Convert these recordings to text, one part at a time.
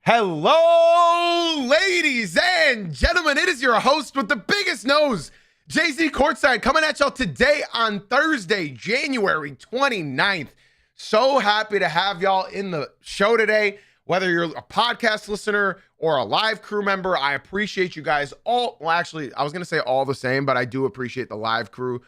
Hello, ladies and gentlemen. It is your host with the biggest nose, JZ Courtside, coming at y'all today on Thursday, January 29th. So happy to have y'all in the show today. Whether you're a podcast listener or a live crew member, I appreciate you guys all. Well, actually, I was going to say all the same, but I do appreciate the live crew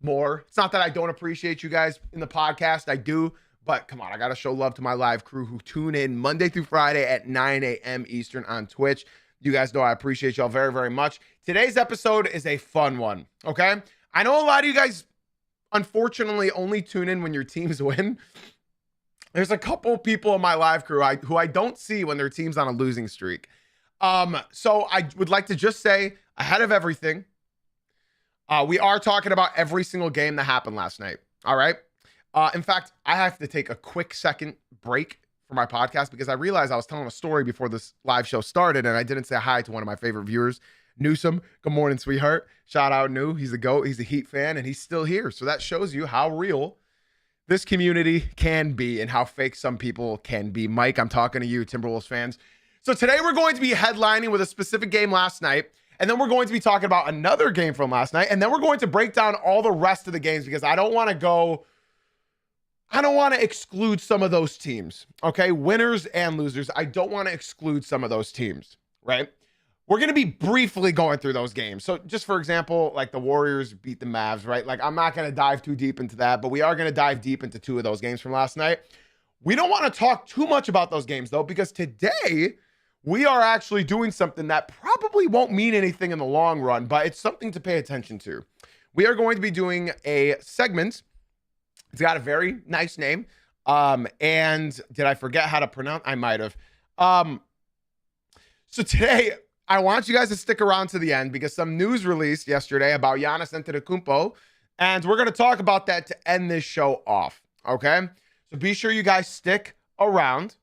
more. It's not that I don't appreciate you guys in the podcast. I do. But come on, I got to show love to my live crew who tune in Monday through Friday at 9 a.m. Eastern on Twitch. You guys know I appreciate y'all very, very much. Today's episode is a fun one, okay? I know a lot of you guys, unfortunately, only tune in when your teams win. There's a couple people in my live crew who I don't see when their team's on a losing streak. So I would like to just say, ahead of everything, we are talking about every single game that happened last night, all right? In fact, I have to take a quick second break for my podcast because I realized I was telling a story before this live show started and I didn't say hi to one of my favorite viewers, Newsome. Good morning, sweetheart. Shout out, New. He's a GOAT. He's a Heat fan and he's still here. So that shows you how real this community can be and how fake some people can be. Mike, I'm talking to you, Timberwolves fans. So today we're going to be headlining with a specific game last night. And then we're going to be talking about another game from last night. And then we're going to break down all the rest of the games because I don't want to exclude some of those teams, okay? Winners and losers. I don't want to exclude some of those teams, right? We're going to be briefly going through those games. So just for example, like the Warriors beat the Mavs, right? Like I'm not going to dive too deep into that, but we are going to dive deep into two of those games from last night. We don't want to talk too much about those games though, because today we are actually doing something that probably won't mean anything in the long run, but it's something to pay attention to. We are going to be doing a segment. It's got a very nice name. And did I forget how to pronounce? I might have. So today, I want you guys to stick around to the end because some news released yesterday about Giannis Antetokounmpo, and we're going to talk about that to end this show off, okay? So be sure you guys stick around.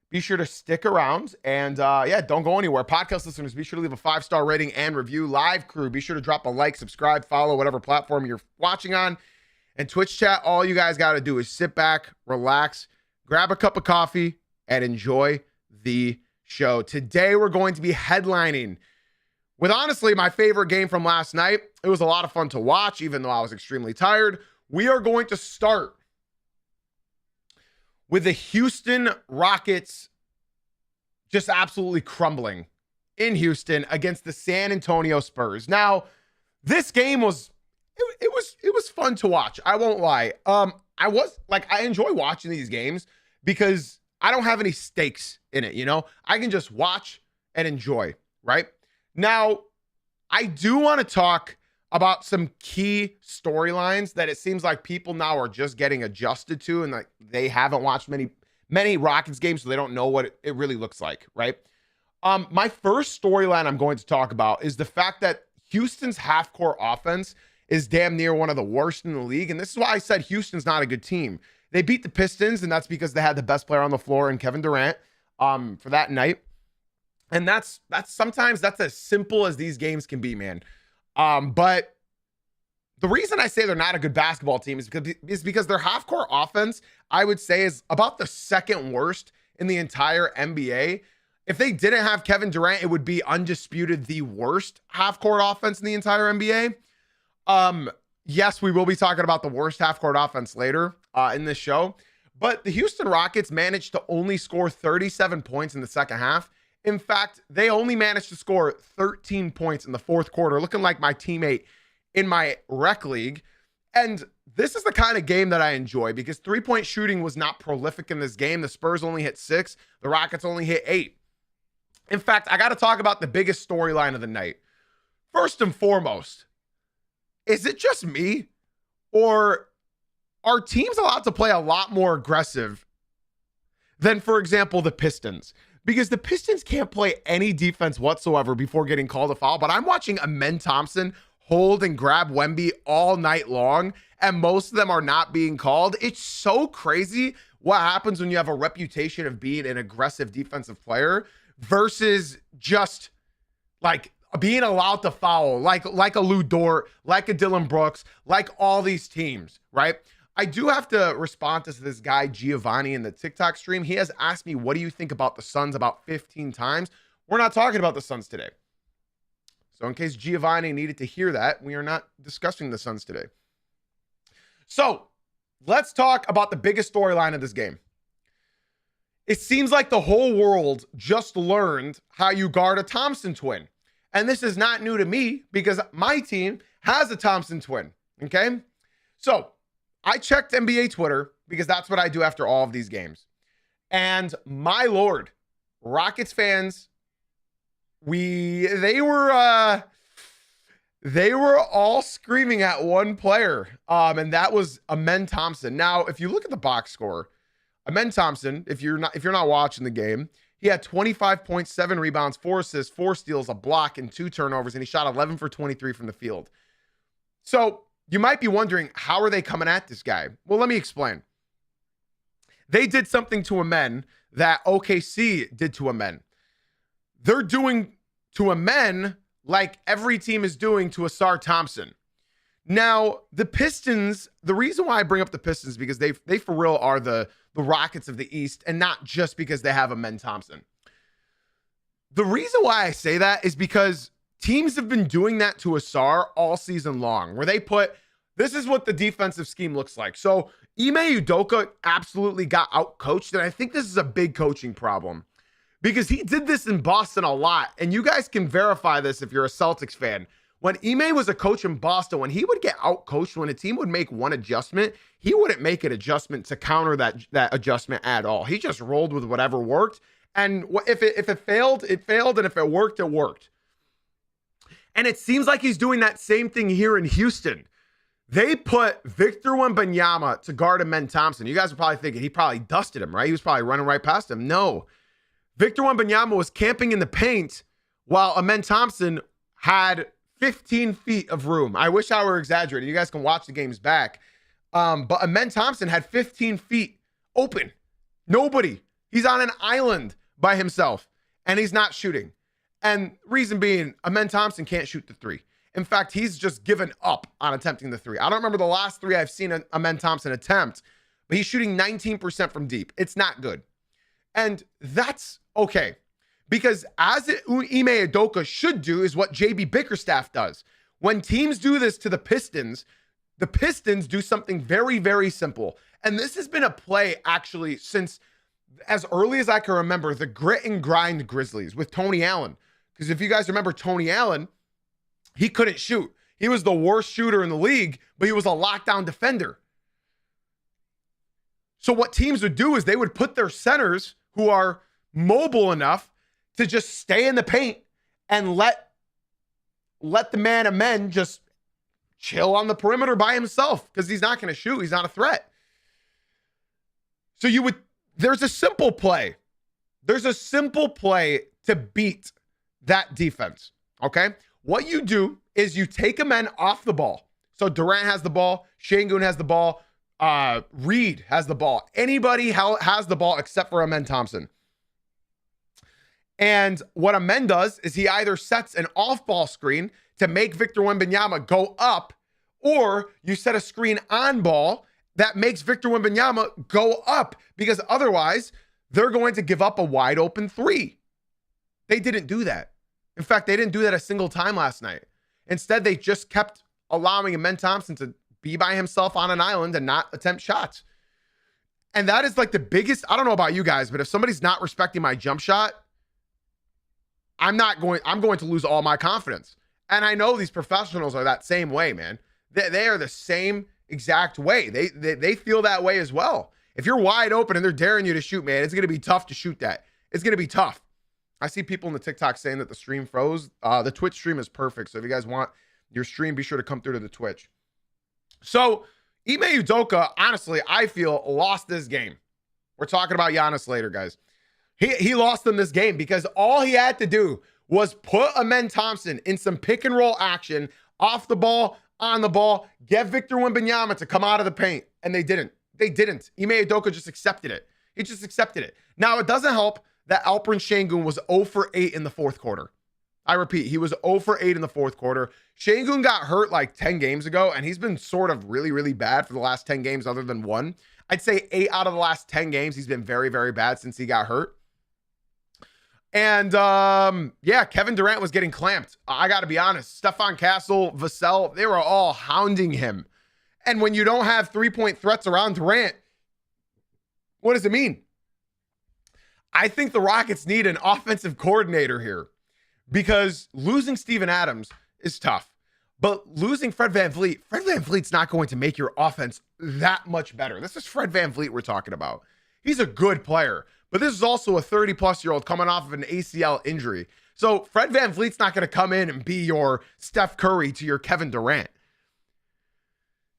Be sure to stick around, and yeah, don't go anywhere. Podcast listeners, be sure to leave a 5-star rating and review. Live crew, be sure to drop a like, subscribe, follow whatever platform you're watching on. And Twitch chat, all you guys got to do is sit back, relax, grab a cup of coffee, and enjoy the show. Today, we're going to be headlining with, honestly, my favorite game from last night. It was a lot of fun to watch, even though I was extremely tired. We are going to start with the Houston Rockets just absolutely crumbling in Houston against the San Antonio Spurs. Now, this game was... It was fun to watch. I won't lie. I enjoy watching these games because I don't have any stakes in it, you know? I can just watch and enjoy, right? Now, I do want to talk about some key storylines that it seems like people now are just getting adjusted to and like they haven't watched many Rockets games, so they don't know what it really looks like, right? My first storyline I'm going to talk about is the fact that Houston's half-court offense is damn near one of the worst in the league. And this is why I said Houston's not a good team. They beat the Pistons, and that's because they had the best player on the floor in Kevin Durant for that night. And that's sometimes that's as simple as these games can be, man. But the reason I say they're not a good basketball team is because their half-court offense, I would say, is about the second worst in the entire NBA. If they didn't have Kevin Durant, it would be undisputed the worst half-court offense in the entire NBA. Yes, we will be talking about the worst half-court offense later in this show, but the Houston Rockets managed to only score 37 points in the second half. In fact, they only managed to score 13 points in the fourth quarter, looking like my teammate in my rec league. And this is the kind of game that I enjoy because three-point shooting was not prolific in this game. The Spurs only hit 6. The Rockets only hit 8. In fact, I got to talk about the biggest storyline of the night. First and foremost, is it just me, or are teams allowed to play a lot more aggressive than, for example, the Pistons? Because the Pistons can't play any defense whatsoever before getting called a foul, but I'm watching Amen Thompson hold and grab Wemby all night long, and most of them are not being called. It's so crazy what happens when you have a reputation of being an aggressive defensive player versus just, like, being allowed to foul like a Lou Dort, like a Dylan Brooks, like all these teams, right? I do have to respond to this guy, Giovanni, in the TikTok stream. He has asked me, what do you think about the Suns about 15 times? We're not talking about the Suns today. So in case Giovanni needed to hear that, we are not discussing the Suns today. So let's talk about the biggest storyline of this game. It seems like the whole world just learned how you guard a Thompson twin. And this is not new to me because my team has a Thompson twin, okay? So I checked NBA Twitter because that's what I do after all of these games. And my Lord, Rockets fans, they were all screaming at one player, and that was Amen Thompson. Now, if you look at the box score, Amen Thompson, if you're not watching the game, he had 25.7 rebounds, 4 assists, 4 steals, a block, and 2 turnovers, and he shot 11 for 23 from the field. So you might be wondering, how are they coming at this guy? Well, let me explain. They did something to Amen that OKC did to Amen. They're doing to Amen like every team is doing to Asar Thompson. Now, the Pistons, the reason why I bring up the Pistons because they for real are the Rockets of the East, and not just because they have Amen Thompson. The reason why I say that is because teams have been doing that to Asar all season long, where they put, this is what the defensive scheme looks like. So Ime Udoka absolutely got out-coached, and I think this is a big coaching problem because he did this in Boston a lot, and you guys can verify this if you're a Celtics fan. When Ime was a coach in Boston, when he would get out-coached, when a team would make one adjustment, he wouldn't make an adjustment to counter that adjustment at all. He just rolled with whatever worked, and if it failed, it failed, and if it worked, it worked. And it seems like he's doing that same thing here in Houston. They put Victor Wembanyama to guard Amen Thompson. You guys are probably thinking he probably dusted him, right? He was probably running right past him. No. Victor Wembanyama was camping in the paint while Amen Thompson had 15 feet of room. I wish I were exaggerating. You guys can watch the games back. But Amen Thompson had 15 feet open. Nobody. He's on an island by himself, and he's not shooting. And reason being, Amen Thompson can't shoot the three. In fact, he's just given up on attempting the three. I don't remember the last 3 I've seen Amen Thompson attempt, but he's shooting 19% from deep. It's not good. And that's okay. Because as Ime Udoka should do is what JB Bickerstaff does. When teams do this to the Pistons do something very, very simple. And this has been a play actually since as early as I can remember, the grit and grind Grizzlies with Tony Allen. Because if you guys remember Tony Allen, he couldn't shoot. He was the worst shooter in the league, but he was a lockdown defender. So what teams would do is they would put their centers who are mobile enough to just stay in the paint and let the man of men just chill on the perimeter by himself because he's not going to shoot. He's not a threat. So there's a simple play. There's a simple play to beat that defense, okay? What you do is you take a man off the ball. So Durant has the ball. Şengün has the ball. Reed has the ball. Anybody has the ball except for Amen Thompson. And what Amen does is he either sets an off-ball screen to make Victor Wembanyama go up, or you set a screen on ball that makes Victor Wembanyama go up, because otherwise they're going to give up a wide open three. They didn't do that. In fact, they didn't do that a single time last night. Instead, they just kept allowing Amen Thompson to be by himself on an island and not attempt shots. And that is like the biggest, I don't know about you guys, but if somebody's not respecting my jump shot, I'm going to lose all my confidence. And I know these professionals are that same way, man. They are the same exact way. They feel that way as well. If you're wide open and they're daring you to shoot, man, it's going to be tough to shoot that. It's going to be tough. I see people in the TikTok saying that the stream froze. The Twitch stream is perfect. So if you guys want your stream, be sure to come through to the Twitch. So Ime Udoka, honestly, I feel lost this game. We're talking about Giannis later, guys. He lost them this game because all he had to do was put Amen Thompson in some pick and roll action, off the ball, on the ball, get Victor Wembanyama to come out of the paint. And they didn't. They didn't. Ime Udoka just accepted it. He just accepted it. Now, it doesn't help that Alperen Şengün was 0 for 8 in the fourth quarter. I repeat, he was 0 for 8 in the fourth quarter. Şengün got hurt like 10 games ago, and he's been sort of really, really bad for the last 10 games other than one. I'd say 8 out of the last 10 games, he's been very, very bad since he got hurt. And, yeah, Kevin Durant was getting clamped. I got to be honest. Stephon Castle, Vassell, they were all hounding him. And when you don't have three-point threats around Durant, what does it mean? I think the Rockets need an offensive coordinator here because losing Steven Adams is tough. But losing Fred VanVleet's not going to make your offense that much better. This is Fred VanVleet we're talking about. He's a good player, but this is also a 30-plus-year-old coming off of an ACL injury. So Fred VanVleet's not going to come in and be your Steph Curry to your Kevin Durant.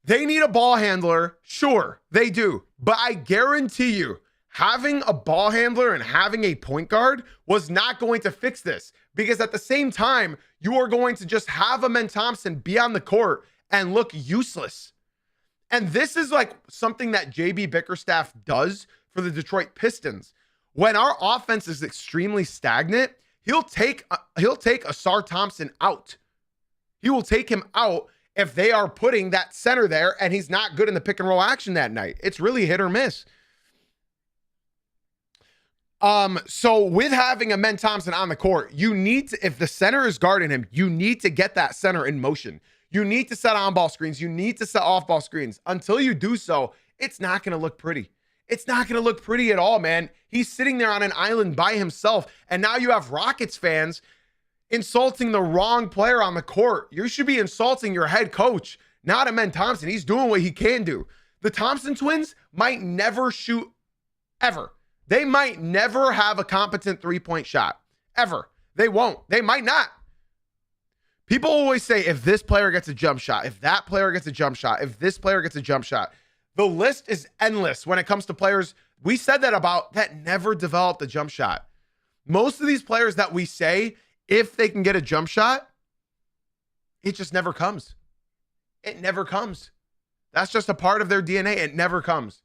They need a ball handler. Sure, they do. But I guarantee you, having a ball handler and having a point guard was not going to fix this, because at the same time, you are going to just have Amen Thompson be on the court and look useless. And this is like something that JB Bickerstaff does for the Detroit Pistons. When our offense is extremely stagnant, he'll take Asar Thompson out. He will take him out if they are putting that center there and he's not good in the pick and roll action that night. It's really hit or miss. So with having Amen Thompson on the court, you need to, if the center is guarding him, you need to get that center in motion. You need to set on-ball screens. You need to set off-ball screens. Until you do so, it's not going to look pretty. It's not going to look pretty at all, man. He's sitting there on an island by himself, and now you have Rockets fans insulting the wrong player on the court. You should be insulting your head coach, not Amen Thompson. He's doing what he can do. The Thompson twins might never shoot ever. They might never have a competent three-point shot, ever. They won't. They might not. People always say, if this player gets a jump shot, if that player gets a jump shot, if this player gets a jump shot. The list is endless when it comes to players we said that about that never developed a jump shot. Most of these players that we say, if they can get a jump shot, it just never comes. It never comes. That's just a part of their DNA. It never comes.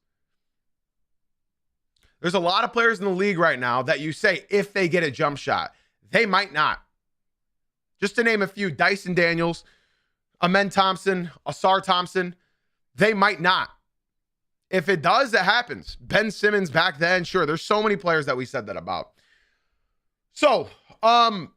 There's a lot of players in the league right now that you say, if they get a jump shot, they might not. Just to name a few, Dyson Daniels, Amen Thompson, Asar Thompson, they might not. If it does, it happens. Ben Simmons back then, sure. There's so many players that we said that about. So, all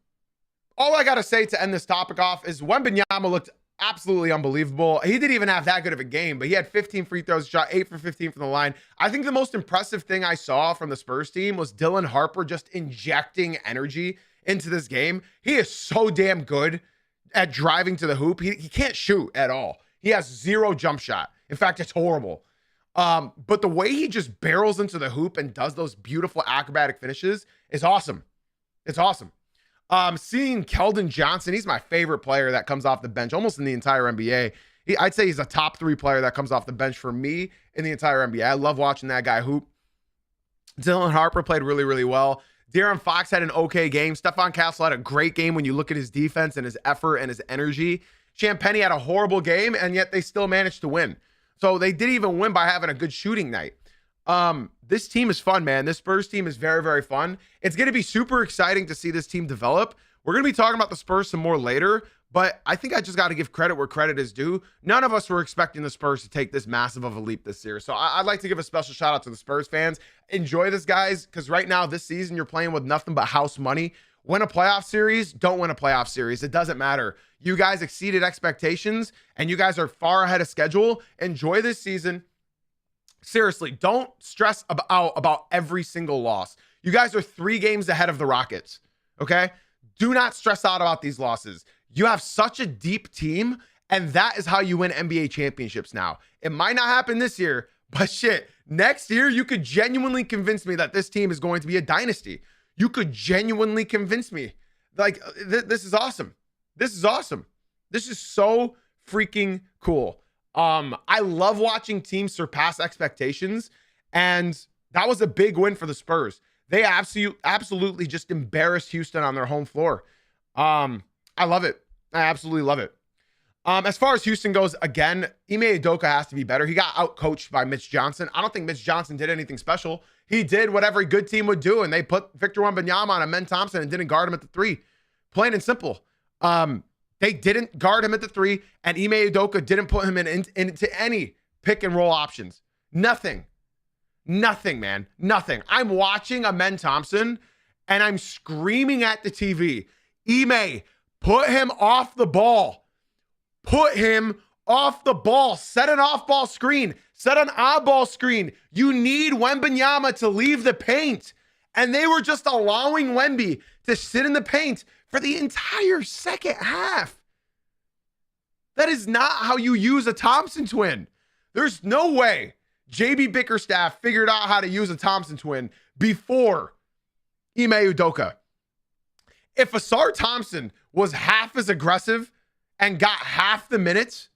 I got to say to end this topic off is Wembanyama looked absolutely unbelievable. He didn't even have that good of a game, but he had 15 free throws, shot 8 for 15 from the line. I think the most impressive thing I saw from the Spurs team was Dylan Harper just injecting energy into this game. He is so damn good at driving to the hoop. He can't shoot at all. He has zero jump shot. In fact, it's horrible. But the way he just barrels into the hoop and does those beautiful acrobatic finishes is awesome. It's awesome. Seeing Keldon Johnson, he's my favorite player that comes off the bench almost in the entire NBA. I'd say he's a top 3 player that comes off the bench for me in the entire NBA. I love watching that guy hoop. Dylan Harper played really, really well. De'Aaron Fox had an okay game. Stephon Castle had a great game when you look at his defense and his effort and his energy. Champagnie had a horrible game, and yet they still managed to win. So they did even win by having a good shooting night. This team is fun, man. This Spurs team is very, very fun. It's going to be super exciting to see this team develop. We're going to be talking about the Spurs some more later, but I think I just got to give credit where credit is due. None of us were expecting the Spurs to take this massive of a leap this year. So I'd like to give a special shout out to the Spurs fans. Enjoy this, guys, because right now this season you're playing with nothing but house money. Win a playoff series, don't win a playoff series. It doesn't matter. You guys exceeded expectations, and you guys are far ahead of schedule. Enjoy this season. Seriously, don't stress about every single loss. You guys are 3 games ahead of the Rockets, okay? Do not stress out about these losses. You have such a deep team, and that is how you win NBA championships now. It might not happen this year, but shit, next year you could genuinely convince me that this team is going to be a dynasty. You could genuinely convince me. Like, this is awesome. This is awesome. This is so freaking cool. I love watching teams surpass expectations, and that was a big win for the Spurs. They absolutely just embarrassed Houston on their home floor. I love it. I absolutely love it. As far as Houston goes, again, Ime Udoka has to be better. He got out-coached by Mitch Johnson. I don't think Mitch Johnson did anything special. He did what every good team would do, and they put Victor Wembanyama on Amen Thompson and didn't guard him at the 3. Plain and simple. They didn't guard him at the 3, and Ime Udoka didn't put him into any pick and roll options. Nothing, man. Nothing. I'm watching Amen Thompson, and I'm screaming at the TV, Ime, put him off the ball. Put him off the ball. Set an off-ball screen. Set an on-ball screen. You need Wembanyama to leave the paint. And they were just allowing Wemby to sit in the paint for the entire second half. That is not how you use a Thompson twin. There's no way JB Bickerstaff figured out how to use a Thompson twin before Ime Udoka. If Asar Thompson was half as aggressive and got half the minutes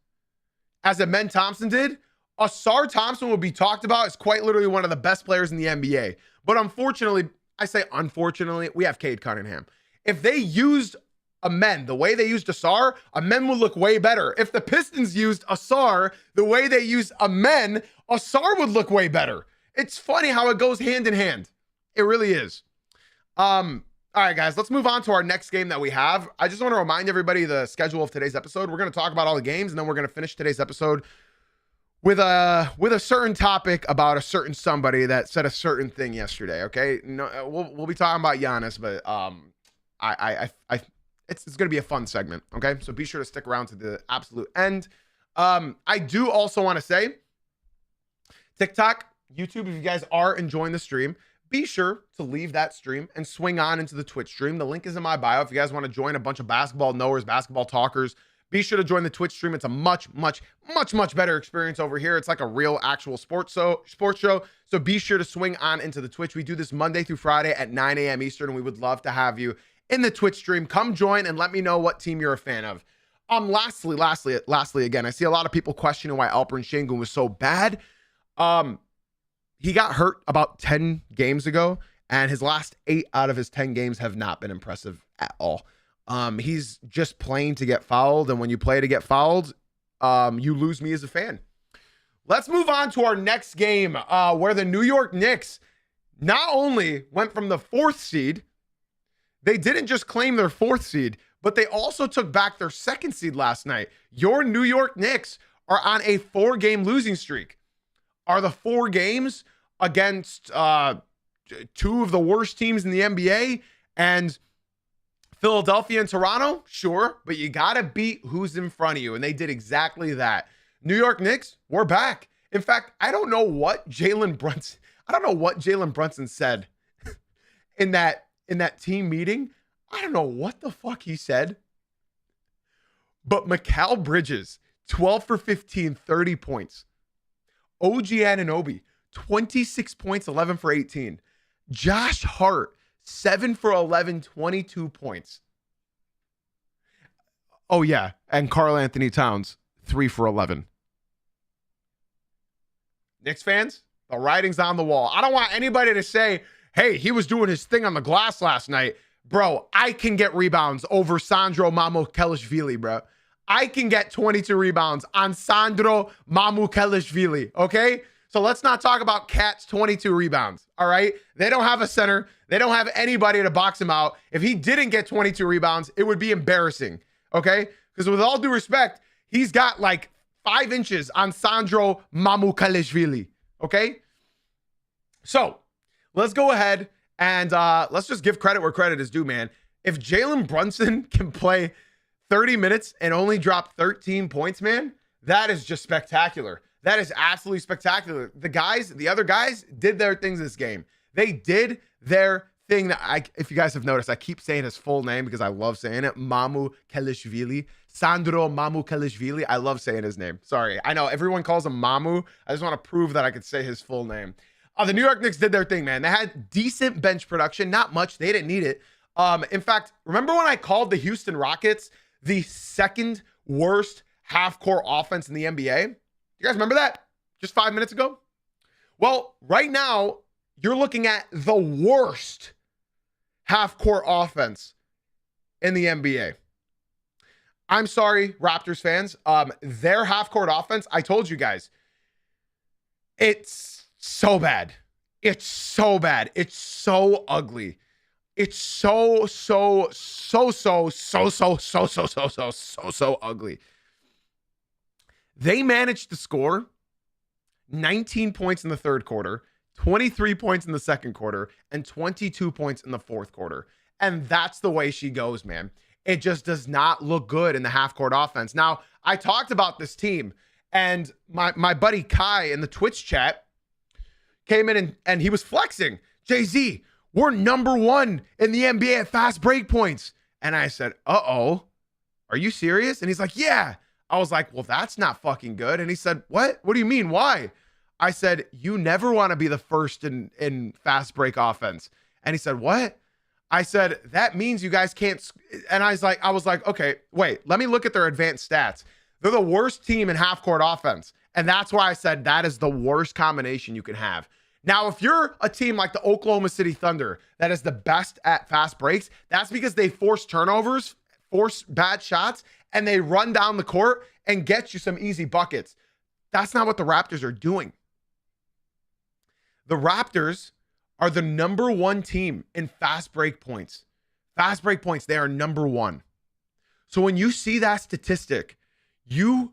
as Amen Thompson did, Asar Thompson would be talked about as quite literally one of the best players in the NBA. But unfortunately, I say unfortunately, we have Cade Cunningham. If they used Amen the way they used Asar, Amen would look way better. If the Pistons used Asar the way they used Amen, Asar would look way better. It's funny how it goes hand in hand. It really is. All right, guys, let's move on to our next game that we have. I just want to remind everybody the schedule of today's episode. We're going to talk about all the games, and then we're going to finish today's episode with a certain topic about a certain somebody that said a certain thing yesterday. Okay, no, we'll be talking about Giannis, but it's going to be a fun segment. Okay, so be sure to stick around to the absolute end. I do also want to say, TikTok, YouTube, if you guys are enjoying the stream, be sure to leave that stream and swing on into the Twitch stream. The link is in my bio. If you guys want to join a bunch of basketball knowers, basketball talkers, be sure to join the Twitch stream. It's a much better experience over here. It's like a real actual sports show. So be sure to swing on into the Twitch. We do this Monday through Friday at 9 a.m. Eastern, and we would love to have you in the Twitch stream. Come join and let me know what team you're a fan of. Lastly, again, I see a lot of people questioning why Alperen Sengun was so bad. He got hurt about 10 games ago, and his last 8 out of his 10 games have not been impressive at all. He's just playing to get fouled, and when you play to get fouled, you lose me as a fan. Let's move on to our next game, where the New York Knicks not only went from the 4th seed, they didn't just claim their 4th seed, but they also took back their 2nd seed last night. Your New York Knicks are on a 4-game losing streak. Are the 4 games against 2 of the worst teams in the NBA and Philadelphia and Toronto? Sure, but you got to beat who's in front of you, and they did exactly that. New York Knicks, we're back. In fact, I don't know what Jalen Brunson said in that team meeting. I don't know what the fuck he said. But Mikal Bridges, 12 for 15, 30 points. OG Anunoby, 26 points, 11 for 18. Josh Hart, 7 for 11, 22 points. Oh, yeah. And Karl Anthony Towns, 3 for 11. Knicks fans, the writing's on the wall. I don't want anybody to say, hey, he was doing his thing on the glass last night. Bro, I can get rebounds over Sandro Mamukelashvili, bro. I can get 22 rebounds on Sandro Mamukelashvili, okay? So let's not talk about Cat's 22 rebounds, all right? They don't have a center. They don't have anybody to box him out. If he didn't get 22 rebounds, it would be embarrassing, okay? Because with all due respect, he's got like 5 inches on Sandro Mamukelashvili, okay? So let's go ahead and let's just give credit where credit is due, man. If Jalen Brunson can play 30 minutes and only drop 13 points, man, that is just spectacular. That is absolutely spectacular. The other guys did their things this game. They did their thing. If you guys have noticed, I keep saying his full name because I love saying it. Mamukelashvili. Sandro Mamukelashvili. I love saying his name. Sorry. I know everyone calls him Mamu. I just want to prove that I could say his full name. The New York Knicks did their thing, man. They had decent bench production. Not much. They didn't need it. In fact, remember when I called the Houston Rockets the 2nd worst half-court offense in the NBA? You guys remember that? Just 5 minutes ago? Well, right now, you're looking at the worst half-court offense in the NBA. I'm sorry, Raptors fans. Their half-court offense, I told you guys, it's so bad. It's so bad. It's so ugly. It's so ugly. They managed to score 19 points in the third quarter, 23 points in the second quarter, and 22 points in the fourth quarter. And that's the way she goes, man. It just does not look good in the half-court offense. Now, I talked about this team, and my buddy Kai in the Twitch chat came in and he was flexing. Jay-Z, we're number 1 in the NBA at fast break points. And I said, uh-oh, are you serious? And he's like, yeah. I was like, well, that's not fucking good. And he said, what? What do you mean? Why? I said, you never want to be the first in fast break offense. And he said, what? I said, that means you guys can't. And I was like, okay, wait, let me look at their advanced stats. They're the worst team in half court offense. And that's why I said that is the worst combination you can have. Now, if you're a team like the Oklahoma City Thunder that is the best at fast breaks, that's because they force turnovers, force bad shots, and they run down the court and get you some easy buckets. That's not what the Raptors are doing. The Raptors are the number 1 team in fast break points. Fast break points, they are number 1. So when you see that statistic, you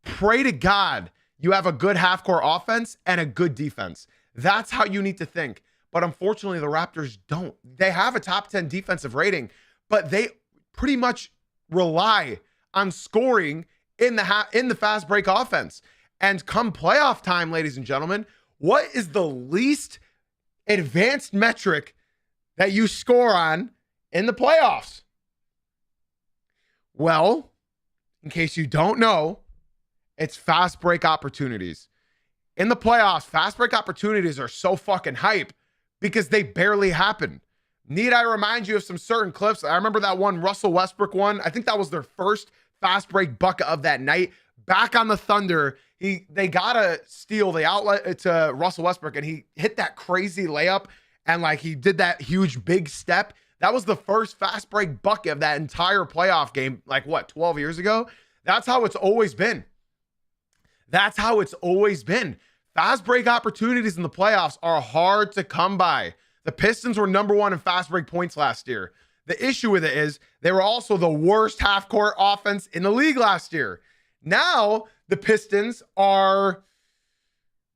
pray to God you have a good half-court offense and a good defense. That's how you need to think. But unfortunately, the Raptors don't. They have a top 10 defensive rating, but they pretty much rely on scoring in the fast break offense. And come playoff time, ladies and gentlemen, what is the least advanced metric that you score on in the playoffs? Well, in case you don't know, it's fast break opportunities. In the playoffs, fast break opportunities are so fucking hype because they barely happen. Need I remind you of some certain clips? I remember that one Russell Westbrook one. I think that was their first fast break bucket of that night. Back on the Thunder, they got to steal the outlet to Russell Westbrook, and he hit that crazy layup, and like he did that huge big step. That was the first fast break bucket of that entire playoff game, like what, 12 years ago? That's how it's always been. That's how it's always been. Fast break opportunities in the playoffs are hard to come by. The Pistons were number 1 in fast break points last year. The issue with it is they were also the worst half-court offense in the league last year. Now, the Pistons are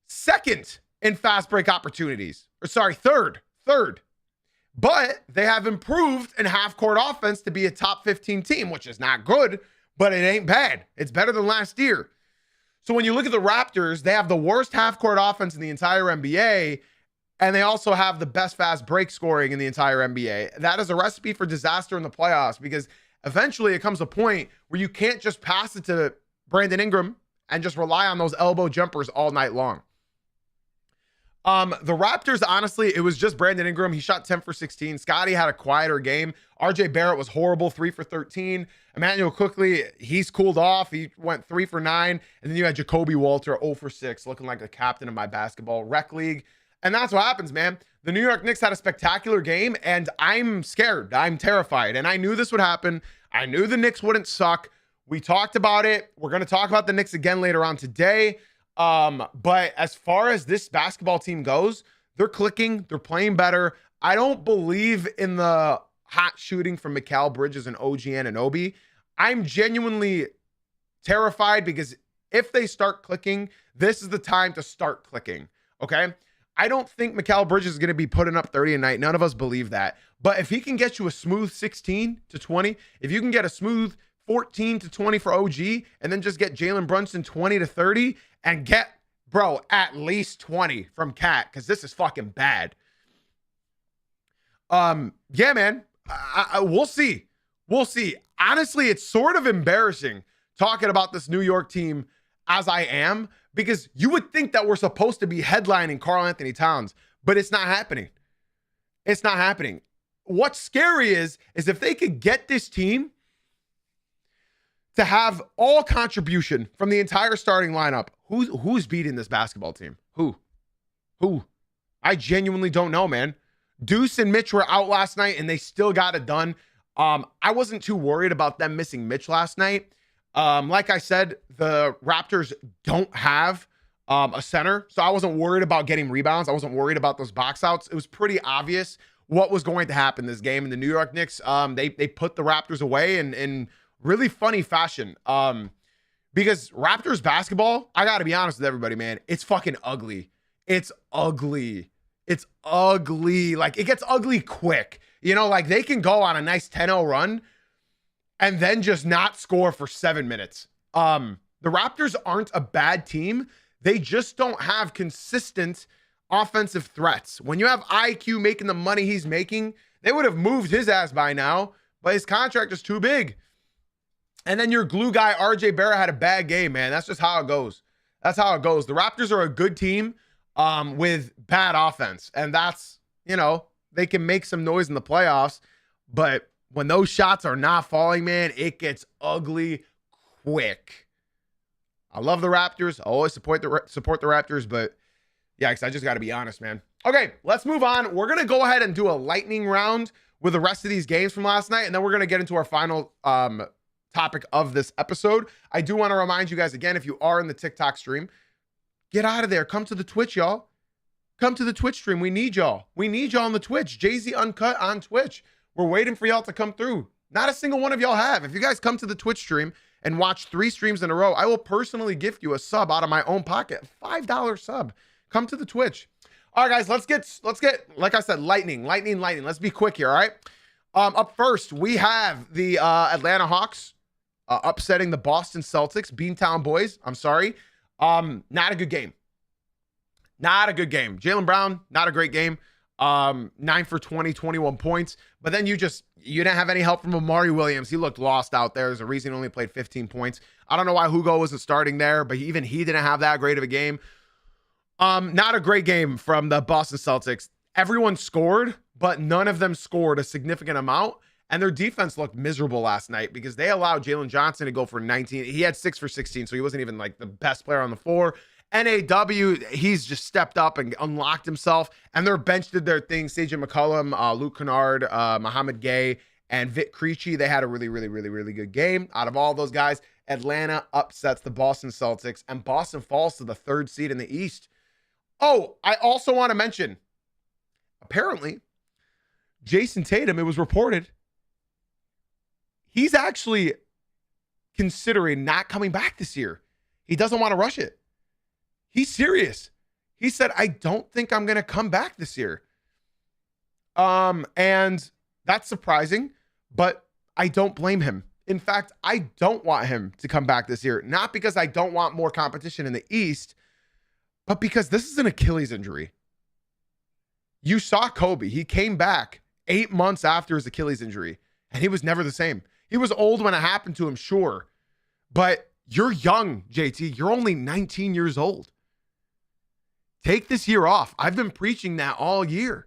second in fast break opportunities. Or sorry, third. But they have improved in half-court offense to be a top 15 team, which is not good, but it ain't bad. It's better than last year. So when you look at the Raptors, they have the worst half-court offense in the entire NBA, and they also have the best fast break scoring in the entire NBA. That is a recipe for disaster in the playoffs because eventually it comes a point where you can't just pass it to Brandon Ingram and just rely on those elbow jumpers all night long. The Raptors, honestly, it was just Brandon Ingram. He shot 10 for 16. Scotty had a quieter game. RJ Barrett was horrible, 3 for 13. Emmanuel Quickley, he's cooled off. He went 3 for 9. And then you had Jacoby Walter, 0 for 6, looking like the captain of my basketball rec league. And that's what happens, man. The New York Knicks had a spectacular game, and I'm scared. I'm terrified. And I knew this would happen. I knew the Knicks wouldn't suck. We talked about it. We're going to talk about the Knicks again later on today. But as far as this basketball team goes, they're clicking. They're playing better. I don't believe in the hot shooting from Mikal Bridges and OG Anunoby. I'm genuinely terrified because if they start clicking, this is the time to start clicking. Okay. I don't think Mikal Bridges is going to be putting up 30 a night. None of us believe that. But if he can get you a smooth 16 to 20, if you can get a smooth 14 to 20 for OG, and then just get Jalen Brunson 20 to 30 and get, bro, at least 20 from Cat, because this is fucking bad. Yeah, man. We'll see. We'll see. Honestly, it's sort of embarrassing talking about this New York team as I am, because you would think that we're supposed to be headlining Karl Anthony Towns, but it's not happening. It's not happening. What's scary is if they could get this team to have all contribution from the entire starting lineup, who's beating this basketball team? Who? I genuinely don't know, man. Deuce and Mitch were out last night, and they still got it done. I wasn't too worried about them missing Mitch last night. Like I said, the Raptors don't have a center, so I wasn't worried about getting rebounds. I wasn't worried about those box outs. It was pretty obvious what was going to happen this game. And the New York Knicks, they put the Raptors away in really funny fashion. Because Raptors basketball, I got to be honest with everybody, man, it's fucking ugly. It's ugly. It's ugly. Like, it gets ugly quick. You know, like, they can go on a nice 10-0 run and then just not score for 7 minutes. The Raptors aren't a bad team. They just don't have consistent offensive threats. When you have IQ making the money he's making, they would have moved his ass by now, but his contract is too big. And then your glue guy, RJ Barrett, had a bad game, man. That's just how it goes. That's how it goes. The Raptors are a good team with bad offense. And that's, you know, they can make some noise in the playoffs. But when those shots are not falling, man, it gets ugly quick. I love the Raptors. I always support the Raptors. But, yeah, because I just got to be honest, man. Okay, let's move on. We're going to go ahead and do a lightning round with the rest of these games from last night. And then we're going to get into our final topic of this episode. I do want to remind you guys again, if you are in the TikTok stream, get out of there. Come to the Twitch, y'all. Come to the Twitch stream. We need y'all. We need y'all on the Twitch. Jay-Z Uncut on Twitch. We're waiting for y'all to come through. Not a single one of y'all have. If you guys come to the Twitch stream and watch 3 streams in a row, I will personally gift you a sub out of my own pocket. $5 sub. Come to the Twitch. All right, guys, let's get, like I said, lightning. Let's be quick here, all right? Up first, we have the Atlanta Hawks upsetting the Boston Celtics, Beantown Boys. I'm sorry. Not a good game. Not a good game. Jaylen Brown, not a great game. 9 for 20, 21 points. But then you didn't have any help from Amari Williams. He looked lost out there. There's a reason he only played 15 points. I don't know why Hugo wasn't starting there, but even he didn't have that great of a game. Not a great game from the Boston Celtics. Everyone scored, but none of them scored a significant amount. And their defense looked miserable last night because they allowed Jalen Johnson to go for 19. He had 6 for 16, so he wasn't even like the best player on the floor. NAW, he's just stepped up and unlocked himself. And their bench did their thing. CJ McCollum, Luke Kennard, Mohamed Gay, and Vic Krejci. They had a really good game. Out of all those guys, Atlanta upsets the Boston Celtics, and Boston falls to the 3rd seed in the East. Oh, I also want to mention, apparently, Jason Tatum, it was reported, he's actually considering not coming back this year. He doesn't want to rush it. He's serious. He said, I don't think I'm going to come back this year. And that's surprising, but I don't blame him. In fact, I don't want him to come back this year. Not because I don't want more competition in the East, but because this is an Achilles injury. You saw Kobe. He came back 8 months after his Achilles injury, and he was never the same. He was old when it happened to him, sure. But you're young, JT. You're only 19 years old. Take this year off. I've been preaching that all year.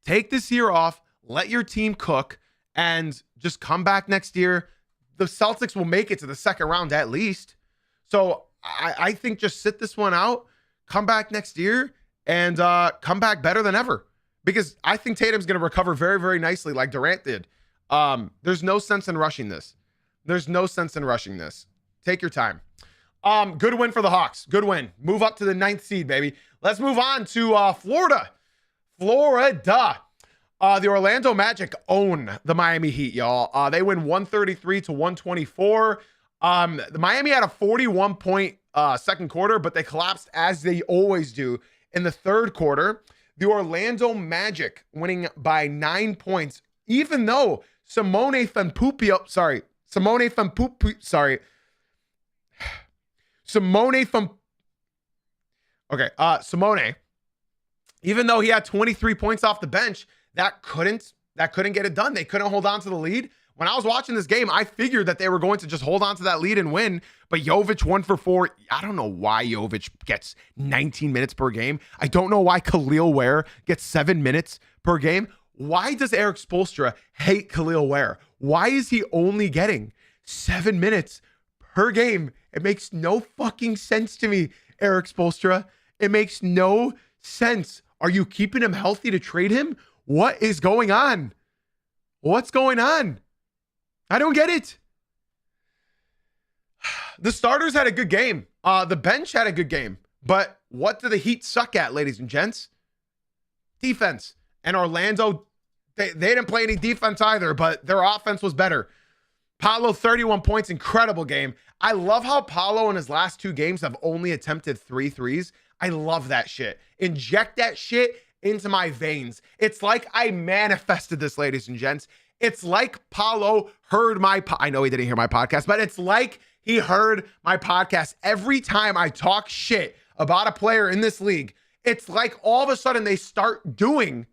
Take this year off, let your team cook, and just come back next year. The Celtics will make it to the 2nd round at least. So I think just sit this one out, come back next year, and come back better than ever. Because I think Tatum's going to recover very nicely like Durant did. There's no sense in rushing this. Take your time. Good win for the Hawks. Good win. Move up to the 9th seed, baby. Let's move on to Florida. The Orlando Magic own the Miami Heat, y'all. They win 133-124. The Miami had a 41-point second quarter, but they collapsed as they always do in the 3rd quarter. The Orlando Magic winning by 9 points, even though Simone, even though he had 23 points off the bench, that couldn't get it done. They couldn't hold on to the lead. When I was watching this game, I figured that they were going to just hold on to that lead and win, but Jovic 1 for 4. I don't know why Jovic gets 19 minutes per game. I don't know why Khalil Ware gets 7 minutes per game. Why does Eric Spoelstra hate Khalil Ware? Why is he only getting 7 minutes per game? It makes no fucking sense to me, Eric Spoelstra. It makes no sense. Are you keeping him healthy to trade him? What is going on? What's going on? I don't get it. The starters had a good game. The bench had a good game. But what do the Heat suck at, ladies and gents? Defense. And Orlando, they didn't play any defense either, but their offense was better. Paolo, 31 points, incredible game. I love how Paolo in his last 2 games have only attempted 3 threes. I love that shit. Inject that shit into my veins. It's like I manifested this, ladies and gents. It's like Paolo heard I know he didn't hear my podcast, but it's like he heard my podcast. Every time I talk shit about a player in this league, it's like all of a sudden they start doing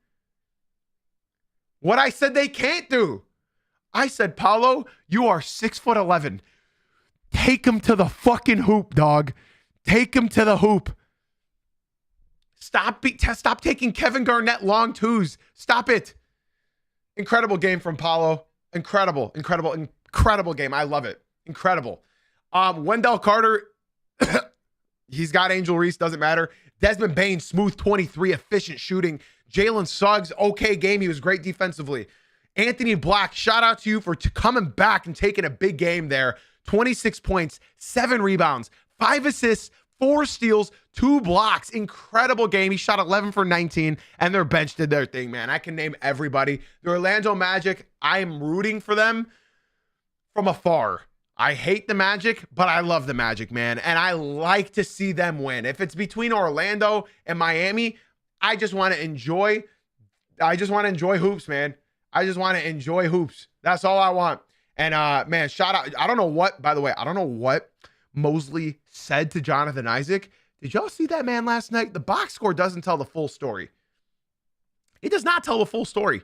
what I said they can't do. I said, Paolo, you are 6'11". Take him to the fucking hoop, dog. Take him to the hoop. Stop taking Kevin Garnett long twos. Stop it. Incredible game from Paolo. Incredible game. I love it. Incredible. Wendell Carter, he's got Angel Reese, doesn't matter. Desmond Bain, smooth 23, efficient shooting. Jalen Suggs, okay game. He was great defensively. Anthony Black, shout out to you for coming back and taking a big game there. 26 points, 7 rebounds, 5 assists, 4 steals, 2 blocks. Incredible game. He shot 11 for 19, and their bench did their thing, man. I can name everybody. The Orlando Magic, I am rooting for them from afar. I hate the Magic, but I love the Magic, man. And I like to see them win. If it's between Orlando and Miami, I just want to enjoy hoops, man. I just want to enjoy hoops. That's all I want. And man, shout out. I don't know what Mosley said to Jonathan Isaac. Did y'all see that man last night? The box score doesn't tell the full story. It does not tell the full story.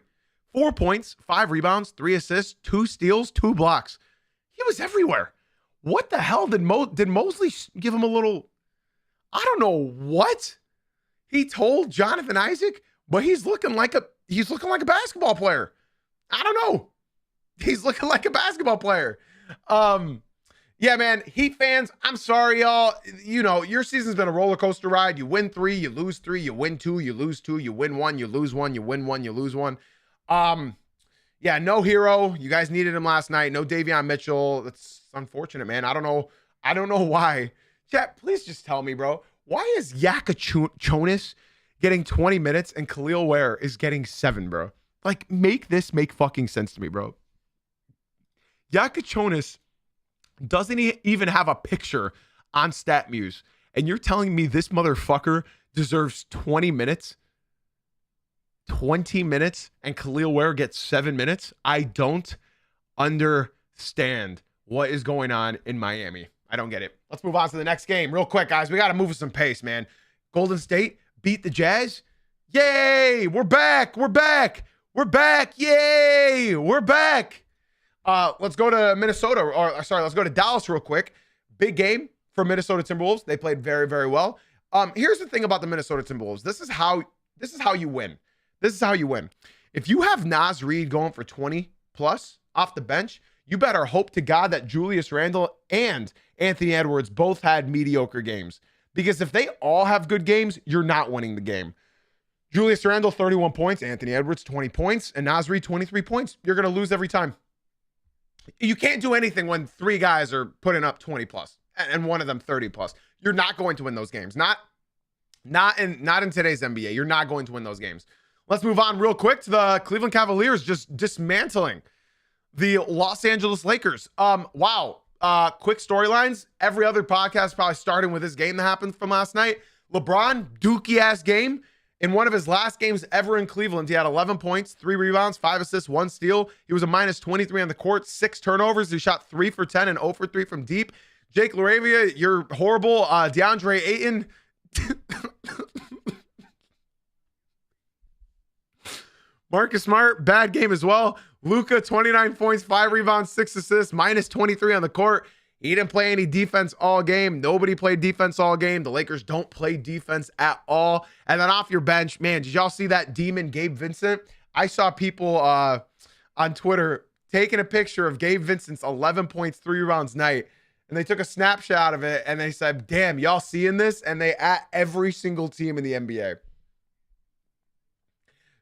4 points, 5 rebounds, 3 assists, 2 steals, 2 blocks. He was everywhere. What the hell did Mosley give him a little? I don't know what he told Jonathan Isaac, but he's looking like a basketball player. I don't know. He's looking like a basketball player. Yeah, man. Heat fans, I'm sorry, y'all. You know, your season's been a roller coaster ride. You win 3, you lose 3, you win 2, you lose 2, you win 1, you lose 1, you win 1, you lose 1. Yeah, no hero. You guys needed him last night. No Davion Mitchell. That's unfortunate, man. I don't know why. Chat, please just tell me, bro. Why is Yakachonis getting 20 minutes and Khalil Ware is getting 7, bro? Like, make fucking sense to me, bro. Yakachonis doesn't even have a picture on StatMuse, and you're telling me this motherfucker deserves 20 minutes? 20 minutes and Khalil Ware gets 7 minutes? I don't understand what is going on in Miami. I don't get it. Let's move on to the next game real quick, guys. We got to move with some pace, man. Golden State beat the Jazz. Yay! We're back. Yay! We're back. Let's go to Minnesota, let's go to Dallas real quick. Big game for Minnesota Timberwolves. They played very, very well. Here's the thing about the Minnesota Timberwolves. This is how you win. If you have Naz Reid going for 20 plus off the bench, you better hope to God that Julius Randle and Anthony Edwards both had mediocre games. Because if they all have good games, you're not winning the game. Julius Randle, 31 points. Anthony Edwards, 20 points. And Naz Reid, 23 points. You're going to lose every time. You can't do anything when 3 guys are putting up 20 plus and one of them 30 plus. You're not going to win those games. Not in today's NBA. You're not going to win those games. Let's move on real quick to the Cleveland Cavaliers just dismantling the Los Angeles Lakers. Wow. Quick storylines. Every other podcast probably starting with this game that happened from last night. LeBron, dookie-ass game. In one of his last games ever in Cleveland, he had 11 points, 3 rebounds, 5 assists, 1 steal. He was a minus 23 on the court, 6 turnovers. He shot 3 for 10 and 0 for 3 from deep. Jake LaRavia, you're horrible. DeAndre Ayton. Marcus Smart, bad game as well. Luka, 29 points, 5 rebounds, 6 assists, minus 23 on the court. He didn't play any defense all game. Nobody played defense all game. The Lakers don't play defense at all. And then off your bench, man, did y'all see that demon Gabe Vincent? I saw people on Twitter taking a picture of Gabe Vincent's 11 points, 3 rebounds night. And they took a snapshot of it and they said, damn, y'all seeing this? And they at every single team in the NBA.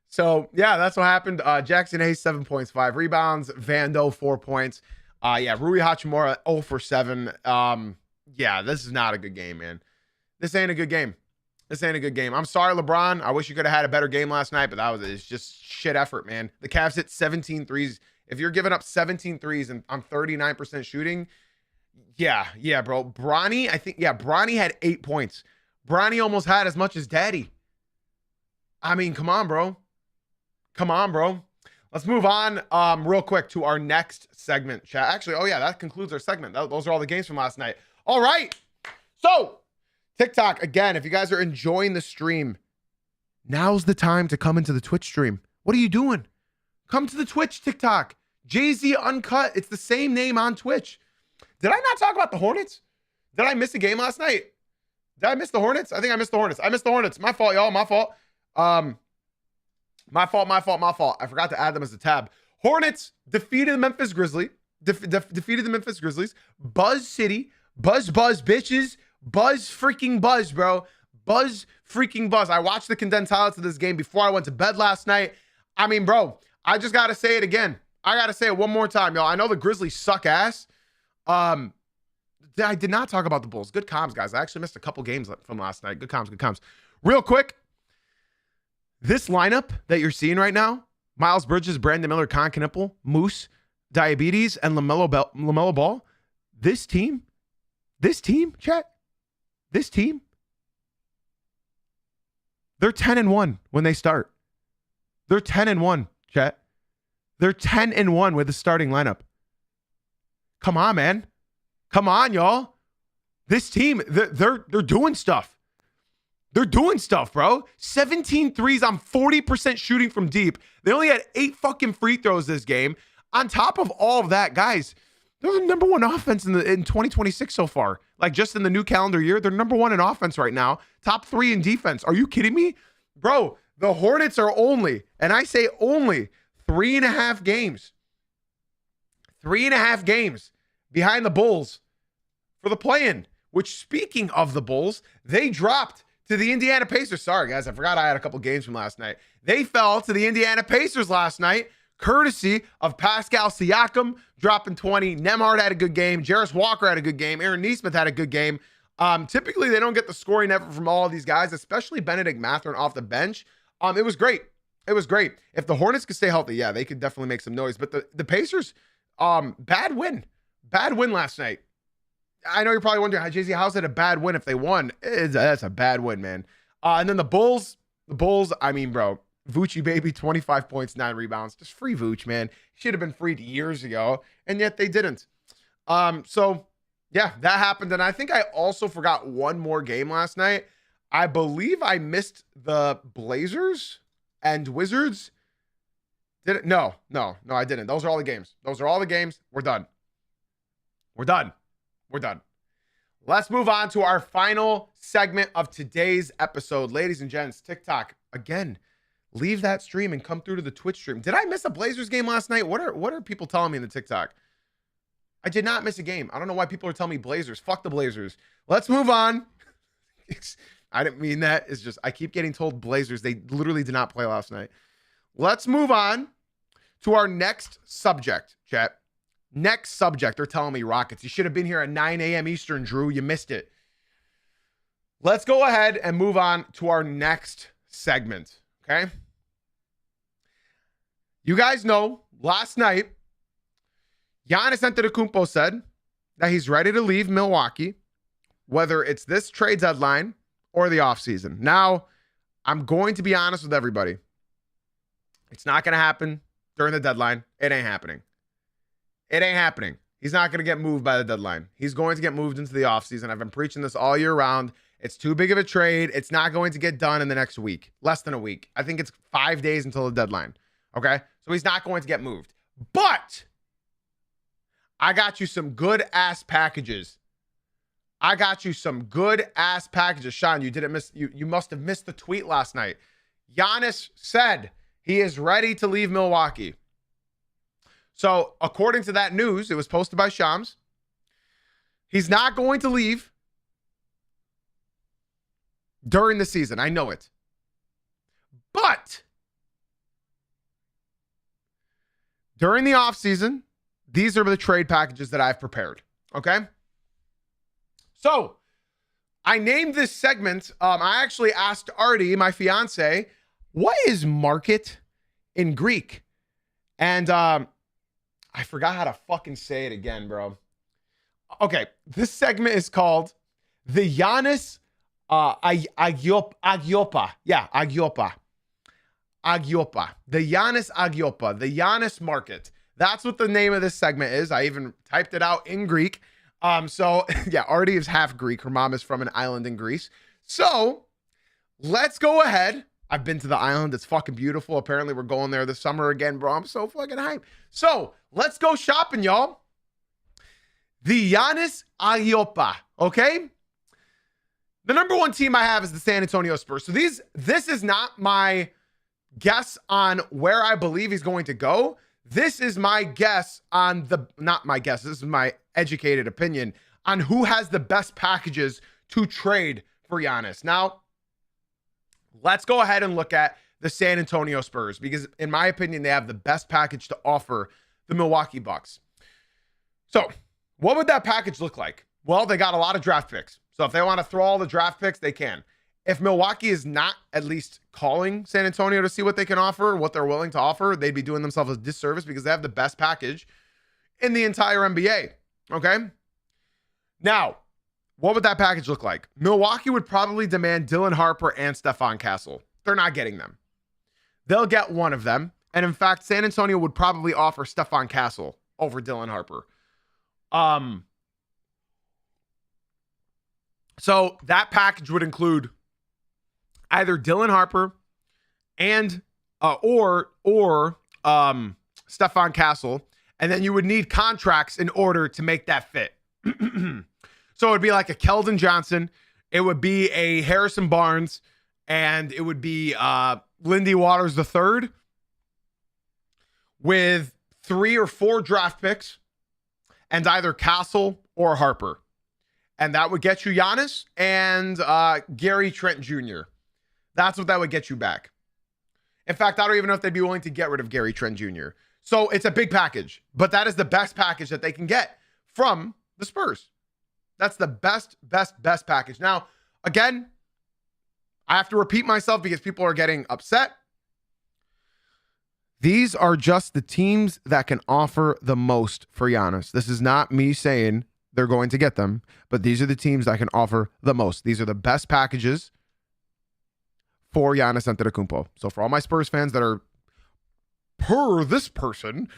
So, yeah, that's what happened. Jackson Hayes, 7 points, 5 rebounds. Vando, 4 points. Yeah, Rui Hachimura, 0 for 7. Yeah, this is not a good game, man. This ain't a good game. This ain't a good game. I'm sorry, LeBron. I wish you could have had a better game last night, but it's just shit effort, man. The Cavs hit 17 threes. If you're giving up 17 threes and on 39% shooting, yeah, bro. Bronny had 8 points. Bronny almost had as much as Daddy. I mean, come on, bro. Let's move on real quick to our next segment, chat. Actually, oh yeah, that concludes our segment. Those are all the games from last night. All right. So, TikTok, again, if you guys are enjoying the stream, now's the time to come into the Twitch stream. What are you doing? Come to the Twitch, TikTok. Jay-Z Uncut. It's the same name on Twitch. Did I not talk about the Hornets? Did I miss a game last night? Did I miss the Hornets? I think I missed the Hornets. My fault, y'all. My fault. My fault. I forgot to add them as a tab. Hornets defeated the Memphis Grizzlies. Defeated the Memphis Grizzlies. Buzz City. Buzz, bitches. Buzz freaking buzz, bro. Buzz freaking buzz. I watched the condensed highlights of this game before I went to bed last night. I mean, bro, I just got to say it again. I got to say it one more time, y'all. I know the Grizzlies suck ass. I did not talk about the Bulls. Good comms, guys. I actually missed a couple games from last night. Good comms. Real quick, this lineup that you're seeing right now, Miles Bridges, Brandon Miller, Con Knipple, Moose, Diabetes, and LaMelo Ball, this team, chat, this team, they're 10-1 when they start. They're 10-1, chat. They're 10-1 with the starting lineup. Come on, man. Come on, y'all. This team, they're doing stuff. They're doing stuff, bro. 17 threes on 40% shooting from deep. They only had 8 fucking free throws this game. On top of all of that, guys, they're the number one offense in 2026 so far. Like, just in the new calendar year, they're number one in offense right now. Top 3 in defense. Are you kidding me? Bro, the Hornets are only, and I say only, 3.5 games. 3.5 games behind the Bulls for the play-in. Which, speaking of the Bulls, they dropped to the Indiana Pacers. Sorry, guys, I forgot I had a couple games from last night. They fell to the Indiana Pacers last night, courtesy of Pascal Siakam dropping 20. Nembhard had a good game. Jarris Walker had a good game. Aaron Nesmith had a good game. Typically, they don't get the scoring effort from all of these guys, especially Benedict Mathurin off the bench. It was great. If the Hornets could stay healthy, yeah, they could definitely make some noise. But the Pacers, bad win last night. I know you're probably wondering, Jay-Z, how's it a bad win if they won? That's a bad win, man. And then the Bulls, I mean, bro, Vooch baby, 25 points, 9 rebounds. Just free Vooch, man. Should have been freed years ago, and yet they didn't. So, yeah, that happened. And I think I also forgot one more game last night. I believe I missed the Blazers and Wizards. Did it? No, I didn't. Those are all the games. We're done. Let's move on to our final segment of today's episode. Ladies and gents, TikTok, again, leave that stream and come through to the Twitch stream. Did I miss a Blazers game last night? What are people telling me in the TikTok? I did not miss a game. I don't know why people are telling me Blazers. Fuck the Blazers. Let's move on. I didn't mean that. It's just I keep getting told Blazers. They literally did not play last night. Let's move on to our next subject, chat. Next subject. They're telling me Rockets. You should have been here at 9 a.m. Eastern, Drew. You missed it. Let's go ahead and move on to our next segment, okay? You guys know, last night, Giannis Antetokounmpo said that he's ready to leave Milwaukee, whether it's this trade deadline or the offseason. Now, I'm going to be honest with everybody. It's not going to happen during the deadline. It ain't happening. He's not going to get moved by the deadline. He's going to get moved into the offseason. I've been preaching this all year round. It's too big of a trade. It's not going to get done in the next week. Less than a week. I think it's 5 days until the deadline. Okay? So he's not going to get moved. But I got you some good-ass packages. Sean, you didn't miss. You must have missed the tweet last night. Giannis said he is ready to leave Milwaukee. So, according to that news, it was posted by Shams. He's not going to leave during the season. I know it. But during the offseason, these are the trade packages that I've prepared. Okay? So, I named this segment. I actually asked Artie, my fiance, what is market in Greek? And I forgot how to fucking say it again, bro. Okay, this segment is called the Giannis Agiopa. Yeah, Agiopa. Agiopa. The Giannis Agiopa. The Giannis market. That's what the name of this segment is. I even typed it out in Greek. So yeah, Artie is half Greek. Her mom is from an island in Greece. So let's go ahead. I've been to the island. It's fucking beautiful. Apparently we're going there this summer again, bro. I'm so fucking hyped. So let's go shopping, y'all. The Giannis Agiopa, okay? The number one team I have is the San Antonio Spurs. So this is not my guess on where I believe he's going to go. This is my guess on not my guess. This is my educated opinion on who has the best packages to trade for Giannis. Now, let's go ahead and look at the San Antonio Spurs because in my opinion, they have the best package to offer the Milwaukee Bucks. So what would that package look like? Well, they got a lot of draft picks. So if they want to throw all the draft picks, they can. If Milwaukee is not at least calling San Antonio to see what they can offer, what they're willing to offer, they'd be doing themselves a disservice because they have the best package in the entire NBA. Okay? Now, what would that package look like? Milwaukee would probably demand Dylan Harper and Stephon Castle. They're not getting them. They'll get one of them. And in fact, San Antonio would probably offer Stephon Castle over Dylan Harper. So that package would include either Dylan Harper and or Stephon Castle, and then you would need contracts in order to make that fit. So it would be like a Keldon Johnson, it would be a Harrison Barnes, and it would be Lindy Waters III with 3 or 4 draft picks and either Castle or Harper. And that would get you Giannis and Gary Trent Jr. That's what that would get you back. In fact, I don't even know if they'd be willing to get rid of Gary Trent Jr. So it's a big package, but that is the best package that they can get from the Spurs. That's the best package. Now, again, I have to repeat myself because people are getting upset. These are just the teams that can offer the most for Giannis. This is not me saying they're going to get them, but these are the teams that can offer the most. These are the best packages for Giannis Antetokounmpo. So for all my Spurs fans that are, per this person,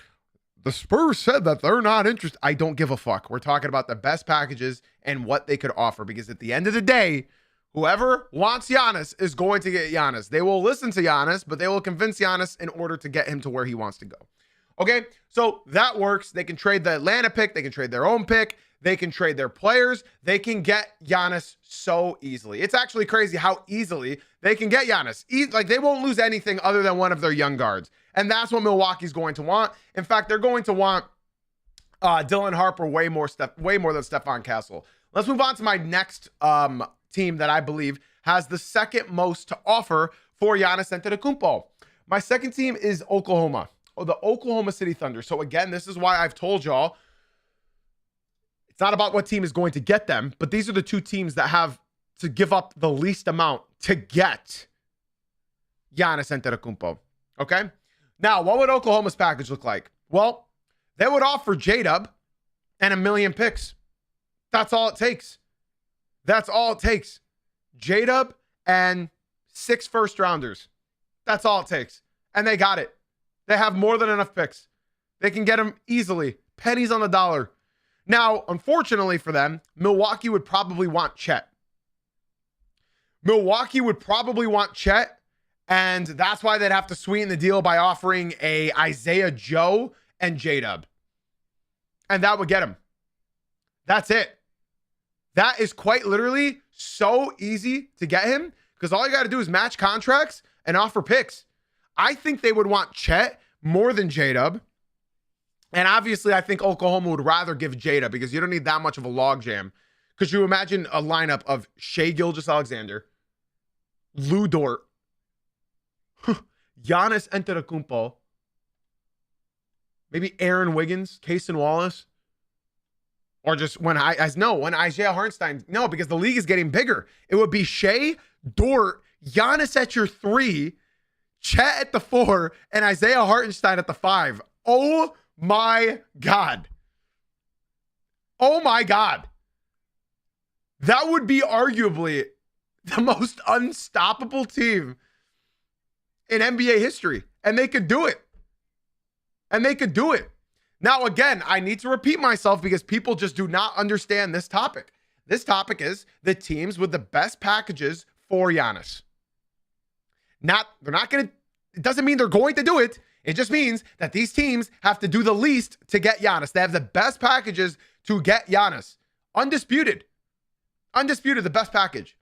the Spurs said that they're not interested. I don't give a fuck. We're talking about the best packages and what they could offer, because at the end of the day, whoever wants Giannis is going to get Giannis. They will listen to Giannis, but they will convince Giannis in order to get him to where he wants to go. Okay, so that works. They can trade the Atlanta pick. They can trade their own pick. They can trade their players. They can get Giannis so easily. It's actually crazy how easily they can get Giannis. Like, they won't lose anything other than one of their young guards. And that's what Milwaukee's going to want. In fact, they're going to want Dylan Harper way more than Stephon Castle. Let's move on to my next team that I believe has the second most to offer for Giannis Antetokounmpo. My second team is Oklahoma. The Oklahoma City Thunder. So again, this is why I've told y'all it's not about what team is going to get them, but these are the two teams that have to give up the least amount to get Giannis Antetokounmpo. Okay? Now, what would Oklahoma's package look like? Well, they would offer J-Dub and 1 million picks. That's all it takes. That's all it takes. J-Dub and 6 first-rounders. That's all it takes. And they got it. They have more than enough picks. They can get them easily. Pennies on the dollar. Now, unfortunately for them, Milwaukee would probably want Chet. And that's why they'd have to sweeten the deal by offering a Isaiah Joe and J-Dub. And that would get him. That's it. That is quite literally so easy to get him, because all you got to do is match contracts and offer picks. I think they would want Chet more than J-Dub. And obviously, I think Oklahoma would rather give J-Dub because you don't need that much of a logjam. Because you imagine a lineup of Shai Gilgeous-Alexander, Lou Dort, Giannis Antetokounmpo, maybe Aaron Wiggins, Cason Wallace, Or just when Isaiah Hartenstein, no, because the league is getting bigger. It would be Shea, Dort, Giannis at your 3, Chet at the 4, and Isaiah Hartenstein at the 5. Oh my God. Oh my God. That would be arguably the most unstoppable team in NBA history. And they could do it. Now, again, I need to repeat myself because people just do not understand this topic. This topic is the teams with the best packages for Giannis. It doesn't mean they're going to do it. It just means that these teams have to do the least to get Giannis. They have the best packages to get Giannis. Undisputed, the best package.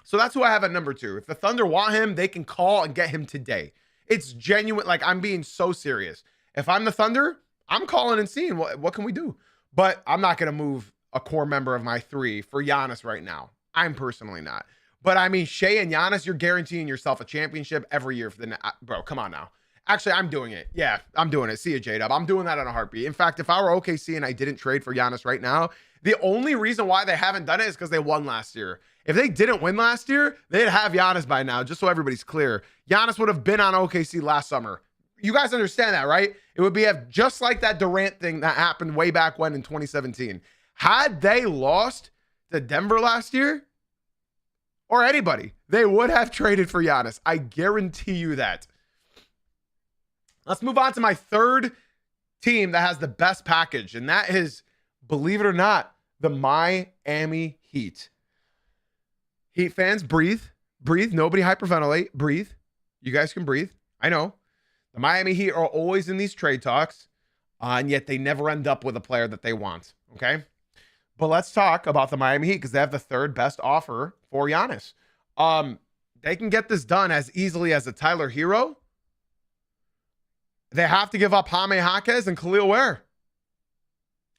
So that's who I have at number 2. If the Thunder want him, they can call and get him today. It's genuine. Like, I'm being so serious. If I'm the Thunder, I'm calling and seeing what can we do. But I'm not going to move a core member of my 3 for Giannis right now. I'm personally not. But I mean, Shea and Giannis, you're guaranteeing yourself a championship every year for bro, come on now. Actually, I'm doing it. Yeah, I'm doing it. See you, J-Dub. I'm doing that in a heartbeat. In fact, if I were OKC and I didn't trade for Giannis right now, the only reason why they haven't done it is because they won last year. If they didn't win last year, they'd have Giannis by now, just so everybody's clear. Giannis would have been on OKC last summer. You guys understand that, right? It would be just like that Durant thing that happened way back when in 2017. Had they lost to Denver last year, or anybody, they would have traded for Giannis. I guarantee you that. Let's move on to my 3rd team that has the best package, and that is, believe it or not, the Miami Heat. Heat fans, breathe. Nobody hyperventilate. Breathe. You guys can breathe. I know. The Miami Heat are always in these trade talks, and yet they never end up with a player that they want, okay? But let's talk about the Miami Heat because they have the 3rd best offer for Giannis. They can get this done as easily as a Tyler Hero. They have to give up Jaime Jaquez and Khalil Ware.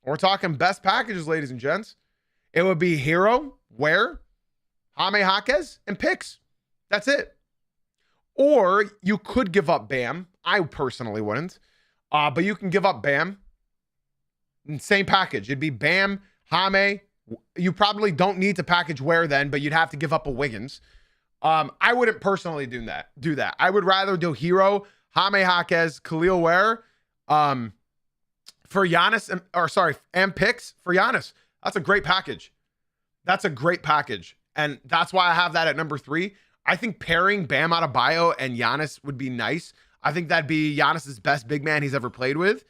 We're talking best packages, ladies and gents. It would be Hero, Ware, Jaime Jaquez, and picks. That's it. Or you could give up Bam. I personally wouldn't. But you can give up Bam. Same package. It'd be Bam, Jaime. You probably don't need to package Ware then, but you'd have to give up a Wiggins. I wouldn't personally do that. I would rather do Hero, Jaime Jaquez, Khalil Ware, for Giannis, and picks for Giannis. That's a great package. And that's why I have that at number 3. I think pairing Bam Adebayo and Giannis would be nice. I think that'd be Giannis's best big man he's ever played with.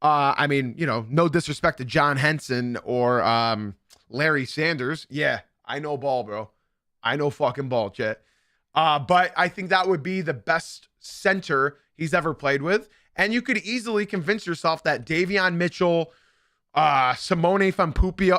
I mean, no disrespect to John Henson or Larry Sanders. Yeah, I know ball, bro. I know fucking ball, Chet. But I think that would be the best center he's ever played with. And you could easily convince yourself that Davion Mitchell, Simone Fampupi,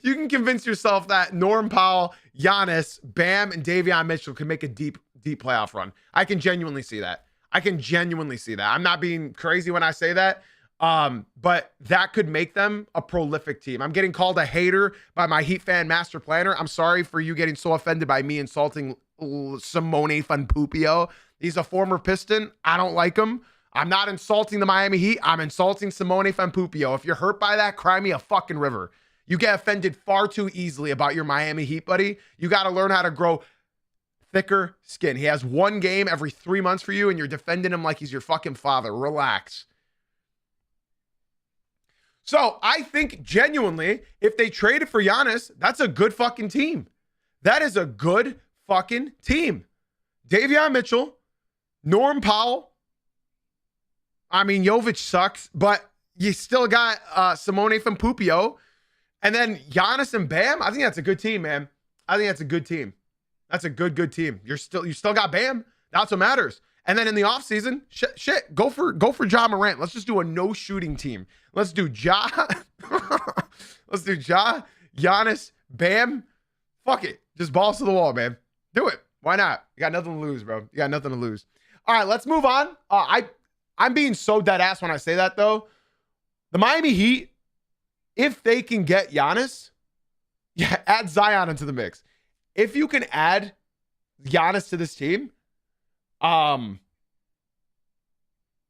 you can convince yourself that Norm Powell, Giannis, Bam, and Davion Mitchell can make a deep playoff run. I can genuinely see that. I'm not being crazy when I say that. But that could make them a prolific team. I'm getting called a hater by my Heat fan master planner. I'm sorry for you getting so offended by me insulting Simone Fanpupio. He's a former Piston. I don't like him. I'm not insulting the Miami Heat. I'm insulting Simone Fanpupio. If you're hurt by that, cry me a fucking river. You get offended far too easily about your Miami Heat, buddy. You got to learn how to grow thicker skin. He has one game every 3 months for you, and you're defending him like he's your fucking father. Relax. So I think genuinely, if they traded for Giannis, that's a good fucking team. That is a good fucking team. Davion Mitchell, Norm Powell. I mean, Jovic sucks, but you still got Simone Fanpupio. And then Giannis and Bam. I think that's a good team, man. I think that's a good team. That's a good team. You still got Bam. That's what matters. And then in the offseason, go for Ja Morant. Let's just do a no shooting team. Let's do Ja. Let's do Ja, Giannis, Bam. Fuck it. Just balls to the wall, man. Do it. Why not? You got nothing to lose, bro. You got nothing to lose. All right, let's move on. I'm being so dead ass when I say that, though. The Miami Heat, if they can get Giannis, add Zion into the mix. If you can add Giannis to this team,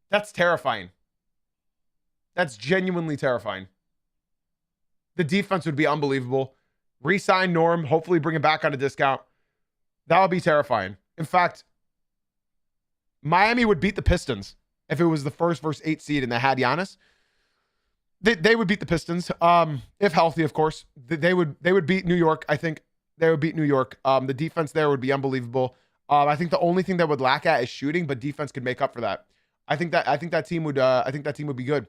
That's terrifying. That's genuinely terrifying. The defense would be unbelievable. Re-sign Norm, hopefully bring him back on a discount. That would be terrifying. In fact, Miami would beat the Pistons if it was the 1st versus 8 seed and they had Giannis. They would beat the Pistons, if healthy, of course. They would beat New York. I think they would beat New York. The defense there would be unbelievable. I think the only thing that would lack at is shooting, but defense could make up for that. I think that team would be good.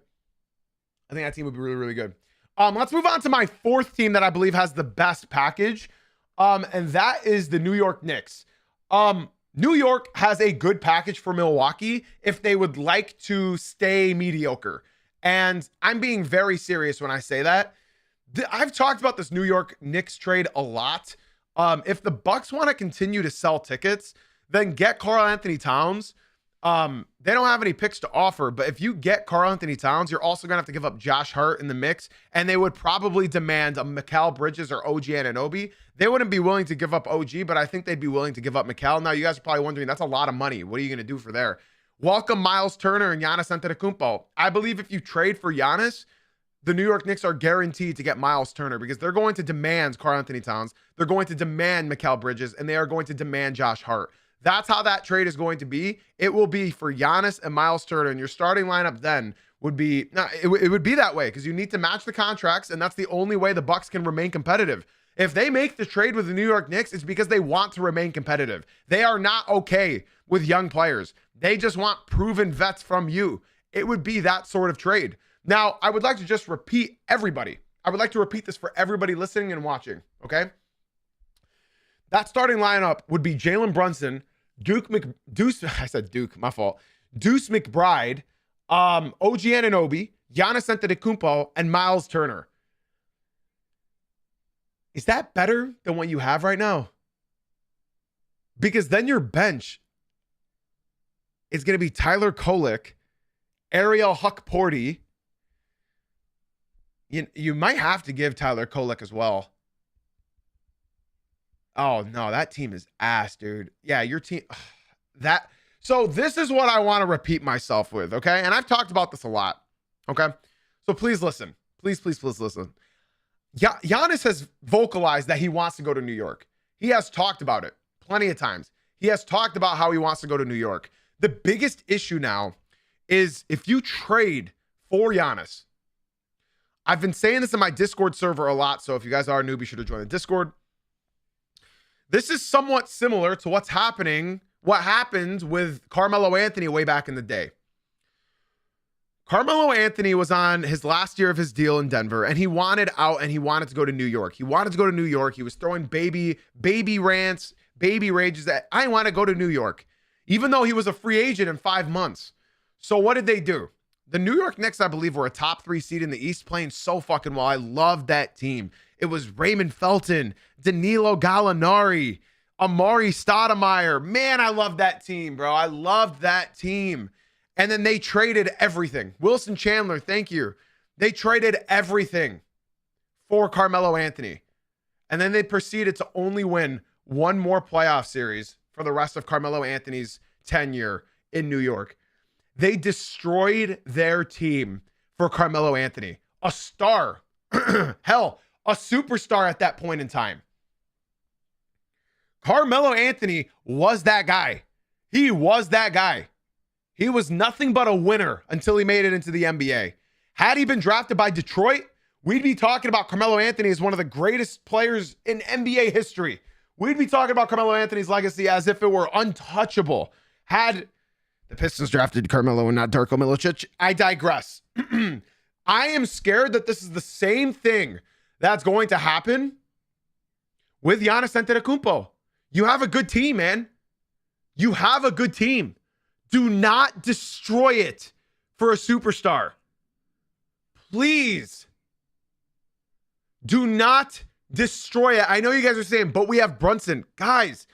I think that team would be really, really good. Let's move on to my 4th team that I believe has the best package. And that is the New York Knicks. New York has a good package for Milwaukee if they would like to stay mediocre. And I'm being very serious when I say that. I've talked about this New York Knicks trade a lot. If the Bucks want to continue to sell tickets, then get Karl Anthony Towns. They don't have any picks to offer, but if you get Karl Anthony Towns, you're also going to have to give up Josh Hart in the mix, and they would probably demand a Mikal Bridges or OG Anunoby. They wouldn't be willing to give up OG, but I think they'd be willing to give up Mikal. Now, you guys are probably wondering, that's a lot of money. What are you going to do for there? Welcome Miles Turner and Giannis Antetokounmpo. I believe if you trade for Giannis, the New York Knicks are guaranteed to get Miles Turner because they're going to demand Karl Anthony Towns. They're going to demand Mikal Bridges, and they are going to demand Josh Hart. That's how that trade is going to be. It will be for Giannis and Miles Turner, and your starting lineup then would be, it would be that way because you need to match the contracts, and that's the only way the Bucks can remain competitive. If they make the trade with the New York Knicks, it's because they want to remain competitive. They are not okay with young players. They just want proven vets from you. It would be that sort of trade. Now, I would like to just repeat everybody. I would like to repeat this for everybody listening and watching, okay? That starting lineup would be Jalen Brunson, Deuce McBride, OG Anunoby, Giannis Antetokounmpo, and Miles Turner. Is that better than what you have right now? Because then your bench is going to be Tyler Kolek, Ariel Huck-Porty. You might have to give Tyler Kolek as well. Oh, no, that team is ass, dude. Yeah, your team... So this is what I want to repeat myself with, okay? And I've talked about this a lot, okay? So please listen. Please listen. Giannis has vocalized that he wants to go to New York. He has talked about it plenty of times. He has talked about how he wants to go to New York. The biggest issue now is if you trade for Giannis. I've been saying this in my Discord server a lot, so if you guys are new, be sure to join the Discord. This is somewhat similar to what happened with Carmelo Anthony way back in the day. Carmelo Anthony was on his last year of his deal in Denver, and he wanted out and he wanted to go to New York. He wanted to go to New York. He was throwing baby rants, baby rages that I want to go to New York, even though he was a free agent in 5 months. So what did they do? The New York Knicks, I believe, were a top 3 seed in the East, playing so fucking well. I loved that team. It was Raymond Felton, Danilo Gallinari, Amari Stoudemire. Man, I loved that team, bro. I loved that team. And then they traded everything. Wilson Chandler, thank you. They traded everything for Carmelo Anthony. And then they proceeded to only win one more playoff series for the rest of Carmelo Anthony's tenure in New York. They destroyed their team for Carmelo Anthony. A star. Hell, a superstar at that point in time. Carmelo Anthony was that guy. He was that guy. He was nothing but a winner until he made it into the NBA. Had he been drafted by Detroit, we'd be talking about Carmelo Anthony as one of the greatest players in NBA history. We'd be talking about Carmelo Anthony's legacy as if it were untouchable. Had the Pistons drafted Carmelo and not Darko Milicic, I digress. I am scared that this is the same thing that's going to happen with Giannis Antetokounmpo. You have a good team, man. You have a good team. Do not destroy it for a superstar. Please. Do not destroy it. I know you guys are saying, but we have Brunson. Guys,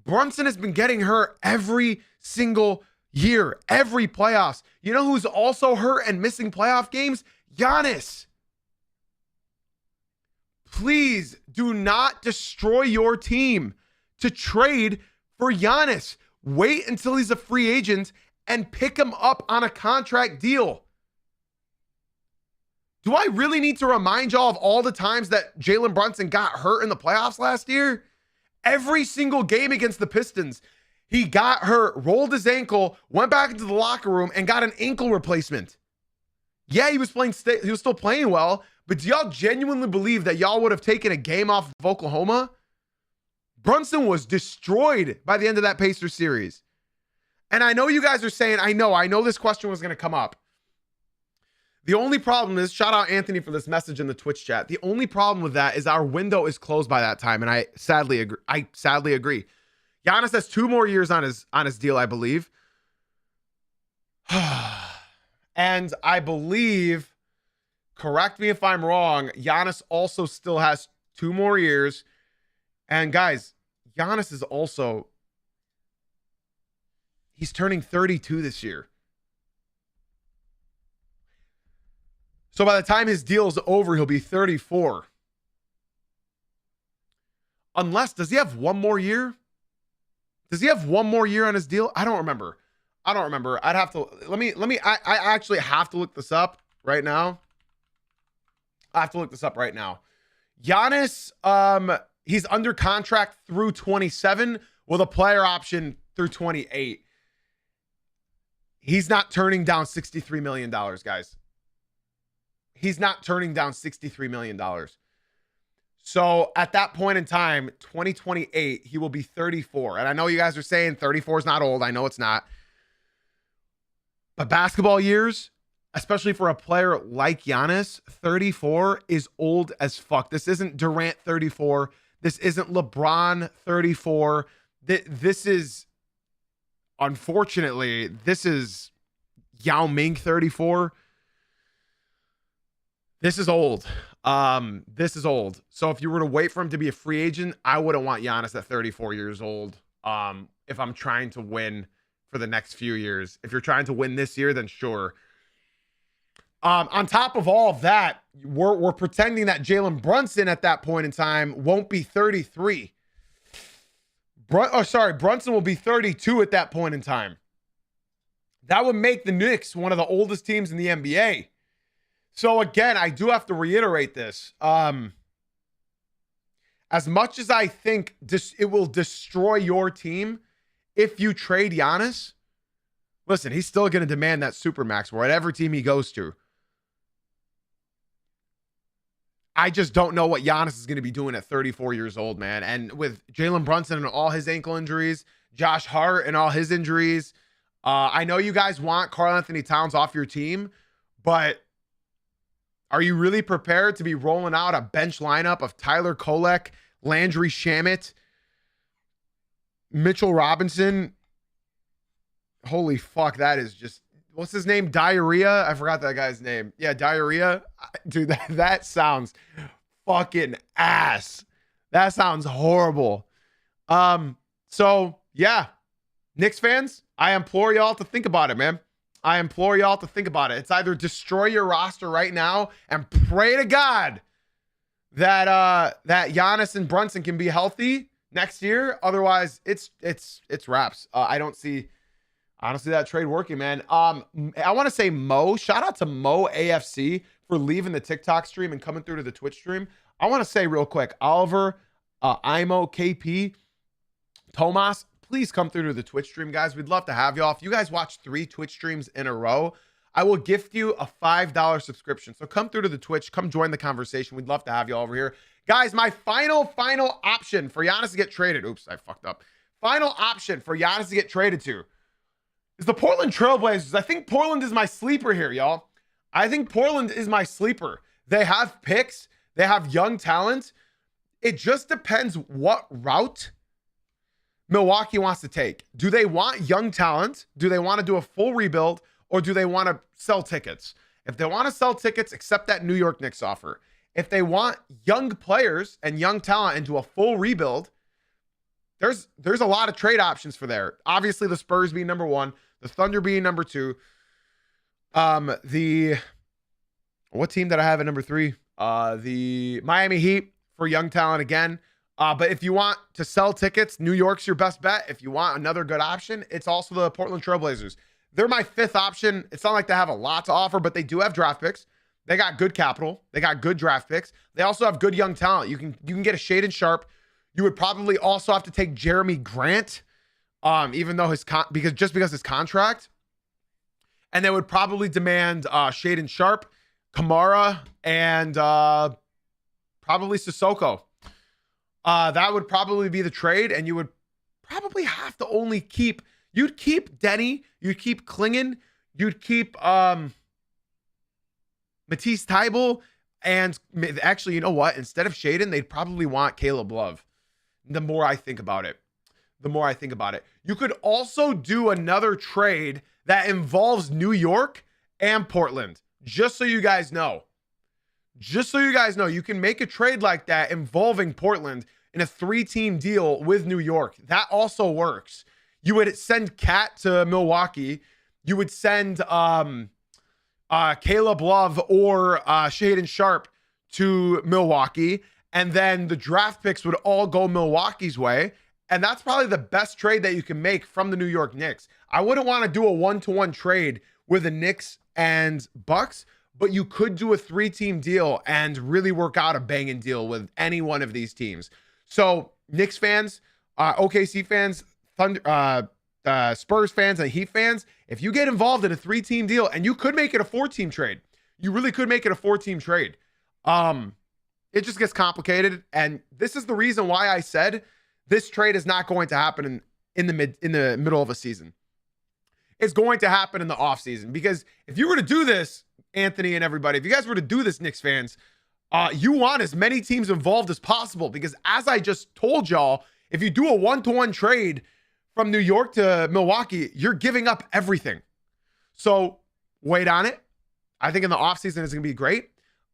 Brunson has been getting hurt every single year, every playoffs. You know who's also hurt and missing playoff games? Giannis. Please do not destroy your team to trade for Giannis. Wait until he's a free agent and pick him up on a contract deal. Do I really need to remind y'all of all the times that Jalen Brunson got hurt in the playoffs last year? Every single game against the Pistons, he got hurt, rolled his ankle, went back into the locker room, and got an ankle replacement. Yeah, he was still playing well, but do y'all genuinely believe that y'all would have taken a game off of Oklahoma? Brunson was destroyed by the end of that Pacers series. And I know you guys are saying, I know this question was going to come up. The only problem is, shout out Anthony for this message in the Twitch chat. The only problem with that is our window is closed by that time, and I sadly agree. Giannis has 2 more years on his deal, I believe. And I believe, correct me if I'm wrong, Giannis also still has 2 more years. And guys, Giannis is also, he's turning 32 this year. So by the time his deal is over, he'll be 34. Unless, does he have 1 more year? Does he have 1 more year on his deal? I don't remember. I'd have to, I actually have to look this up right now. Giannis, he's under contract through 27 with a player option through 28. He's not turning down $63 million, guys. He's not turning down $63 million. So at that point in time, 2028, he will be 34. And I know you guys are saying 34 is not old. I know it's not. But basketball years, especially for a player like Giannis, 34 is old as fuck. This isn't Durant 34. This isn't LeBron 34. This is, unfortunately, this is Yao Ming 34. This is old. This is old. So if you were to wait for him to be a free agent, I wouldn't want Giannis at 34 years old. If I'm trying to win for the next few years. If you're trying to win this year, then sure. On top of all of that, we're pretending that Jalen Brunson at that point in time won't be 33. Brunson will be 32 at that point in time. That would make the Knicks one of the oldest teams in the NBA. So again, I do have to reiterate this. As much as I think it will destroy your team if you trade Giannis, listen, he's still going to demand that supermax for whatever team he goes to. I just don't know what Giannis is going to be doing at 34 years old, man. And with Jalen Brunson and all his ankle injuries, Josh Hart and all his injuries, I know you guys want Karl-Anthony Towns off your team, but are you really prepared to be rolling out a bench lineup of Tyler Kolek, Landry Shamet, Mitchell Robinson? Holy fuck, that is just, what's his name? Diarrhea? I forgot that guy's name. Yeah, Diarrhea. Dude, that sounds fucking ass. That sounds horrible. So yeah, Knicks fans, I implore y'all to think about it, man. I implore y'all to think about it. It's either destroy your roster right now and pray to God that Giannis and Brunson can be healthy next year. Otherwise, it's wraps. I don't see that trade working, man. I want to say shout out to Mo AFC for leaving the TikTok stream and coming through to the Twitch stream. I want to say real quick, Oliver, Imo, KP, Tomas, please come through to the Twitch stream, guys. We'd love to have y'all. If you guys watch 3 Twitch streams in a row, I will gift you a $5 subscription. So come through to the Twitch. Come join the conversation. We'd love to have you all over here. Guys, my final option for Giannis to get traded. Oops, I fucked up. Final option for Giannis to get traded to is the Portland Trailblazers. I think Portland is my sleeper here, y'all. I think Portland is my sleeper. They have picks. They have young talent. It just depends what route Milwaukee wants to take. Do they want young talent? Do they want to do a full rebuild? Or do they want to sell tickets? If they want to sell tickets, accept that New York Knicks offer. If they want young players and young talent into a full rebuild, there's a lot of trade options for there. Obviously, the Spurs being number 1, the Thunder being number 2. What team did I have at number 3? The Miami Heat for young talent again. But if you want to sell tickets, New York's your best bet. If you want another good option, it's also the Portland Trailblazers. They're my fifth option. It's not like they have a lot to offer, but they do have draft picks. They got good capital. They got good draft picks. They also have good young talent. You can get a Shaedon Sharpe. You would probably also have to take Jeremy Grant, even though because his contract. And they would probably demand Shaedon Sharpe, Kamara, and probably Sissoko. That would probably be the trade, and you would probably have to only keep. You'd keep Denny. You'd keep Klingon. You'd keep Matisse Thybulle. And actually, you know what? Instead of Shaedon, they'd probably want Caleb Love. The more I think about it. You could also do another trade that involves New York and Portland. Just so you guys know. You can make a trade like that involving Portland in a 3-team deal with New York. That also works. You would send Cat to Milwaukee. You would send Caleb Love or Shaedon Sharpe to Milwaukee. And then the draft picks would all go Milwaukee's way. And that's probably the best trade that you can make from the New York Knicks. I wouldn't want to do a 1-to-1 trade with the Knicks and Bucks, but you could do a 3-team deal and really work out a banging deal with any one of these teams. So Knicks fans, OKC fans, Spurs fans, and Heat fans, if you get involved in a 3-team deal, and you could make it a 4-team trade, you really could make it a 4-team trade. It just gets complicated, and this is the reason why I said this trade is not going to happen in the middle of a season. It's going to happen in the offseason, because if you were to do this, Anthony and everybody, if you guys were to do this, Knicks fans, you want as many teams involved as possible, because as I just told y'all, if you do a 1-to-1 trade from New York to Milwaukee, you're giving up everything. So wait on it. I think in the offseason it's going to be great.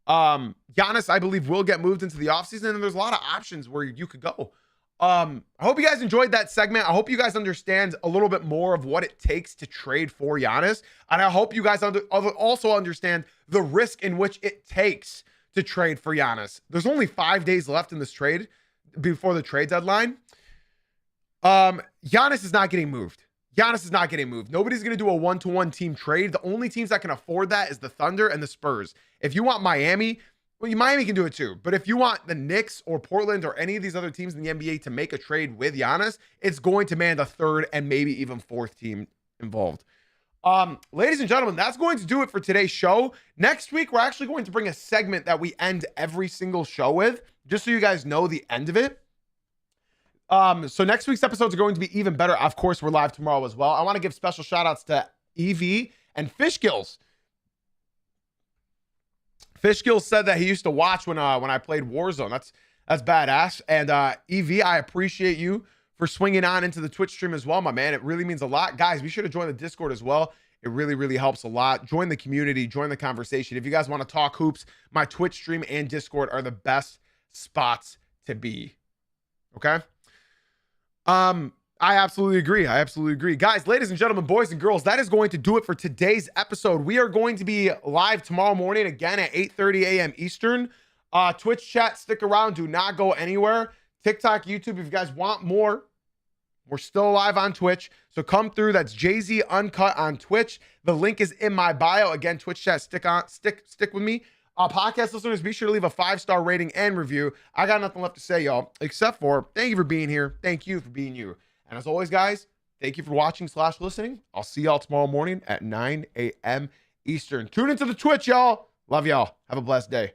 Giannis, I believe, will get moved into the offseason, and there's a lot of options where you could go. I hope you guys enjoyed that segment. I hope you guys understand a little bit more of what it takes to trade for Giannis. And I hope you guys also understand the risk in which it takes to trade for Giannis. There's only 5 days left in this trade before the trade deadline. Giannis is not getting moved. Nobody's going to do a 1-to-1 team trade. The only teams that can afford that is the Thunder and the Spurs. If you want Miami, well, Miami can do it too. But if you want the Knicks or Portland or any of these other teams in the NBA to make a trade with Giannis, it's going to demand a third and maybe even fourth team involved. Ladies and gentlemen, that's going to do it for today's show. Next week, we're actually going to bring a segment that we end every single show with, just so you guys know the end of it. So next week's episodes are going to be even better. Of course, we're live tomorrow as well. I want to give special shout outs to EV and Fishgills. Fishgills said that he used to watch when I played Warzone. That's badass. And EV, I appreciate you for swinging on into the Twitch stream as well, my man. It really means a lot. Guys, be sure to join the Discord as well. It really, really helps a lot. Join the community, join the conversation. If you guys want to talk hoops, my Twitch stream and Discord are the best spots to be. Okay? I absolutely agree. Guys, ladies and gentlemen, boys and girls, that is going to do it for today's episode. We are going to be live tomorrow morning again at 8:30 a.m. Eastern. Twitch chat, stick around. Do not go anywhere. TikTok, YouTube, if you guys want more, we're still live on Twitch. So come through. That's Jay-Z Uncut on Twitch. The link is in my bio. Again, Twitch chat, stick with me. Podcast listeners, be sure to leave a 5-star rating and review. I got nothing left to say, y'all, except for thank you for being here. Thank you for being you. And as always, guys, thank you for watching / listening. I'll see y'all tomorrow morning at 9 a.m. Eastern. Tune into the Twitch, y'all. Love y'all. Have a blessed day.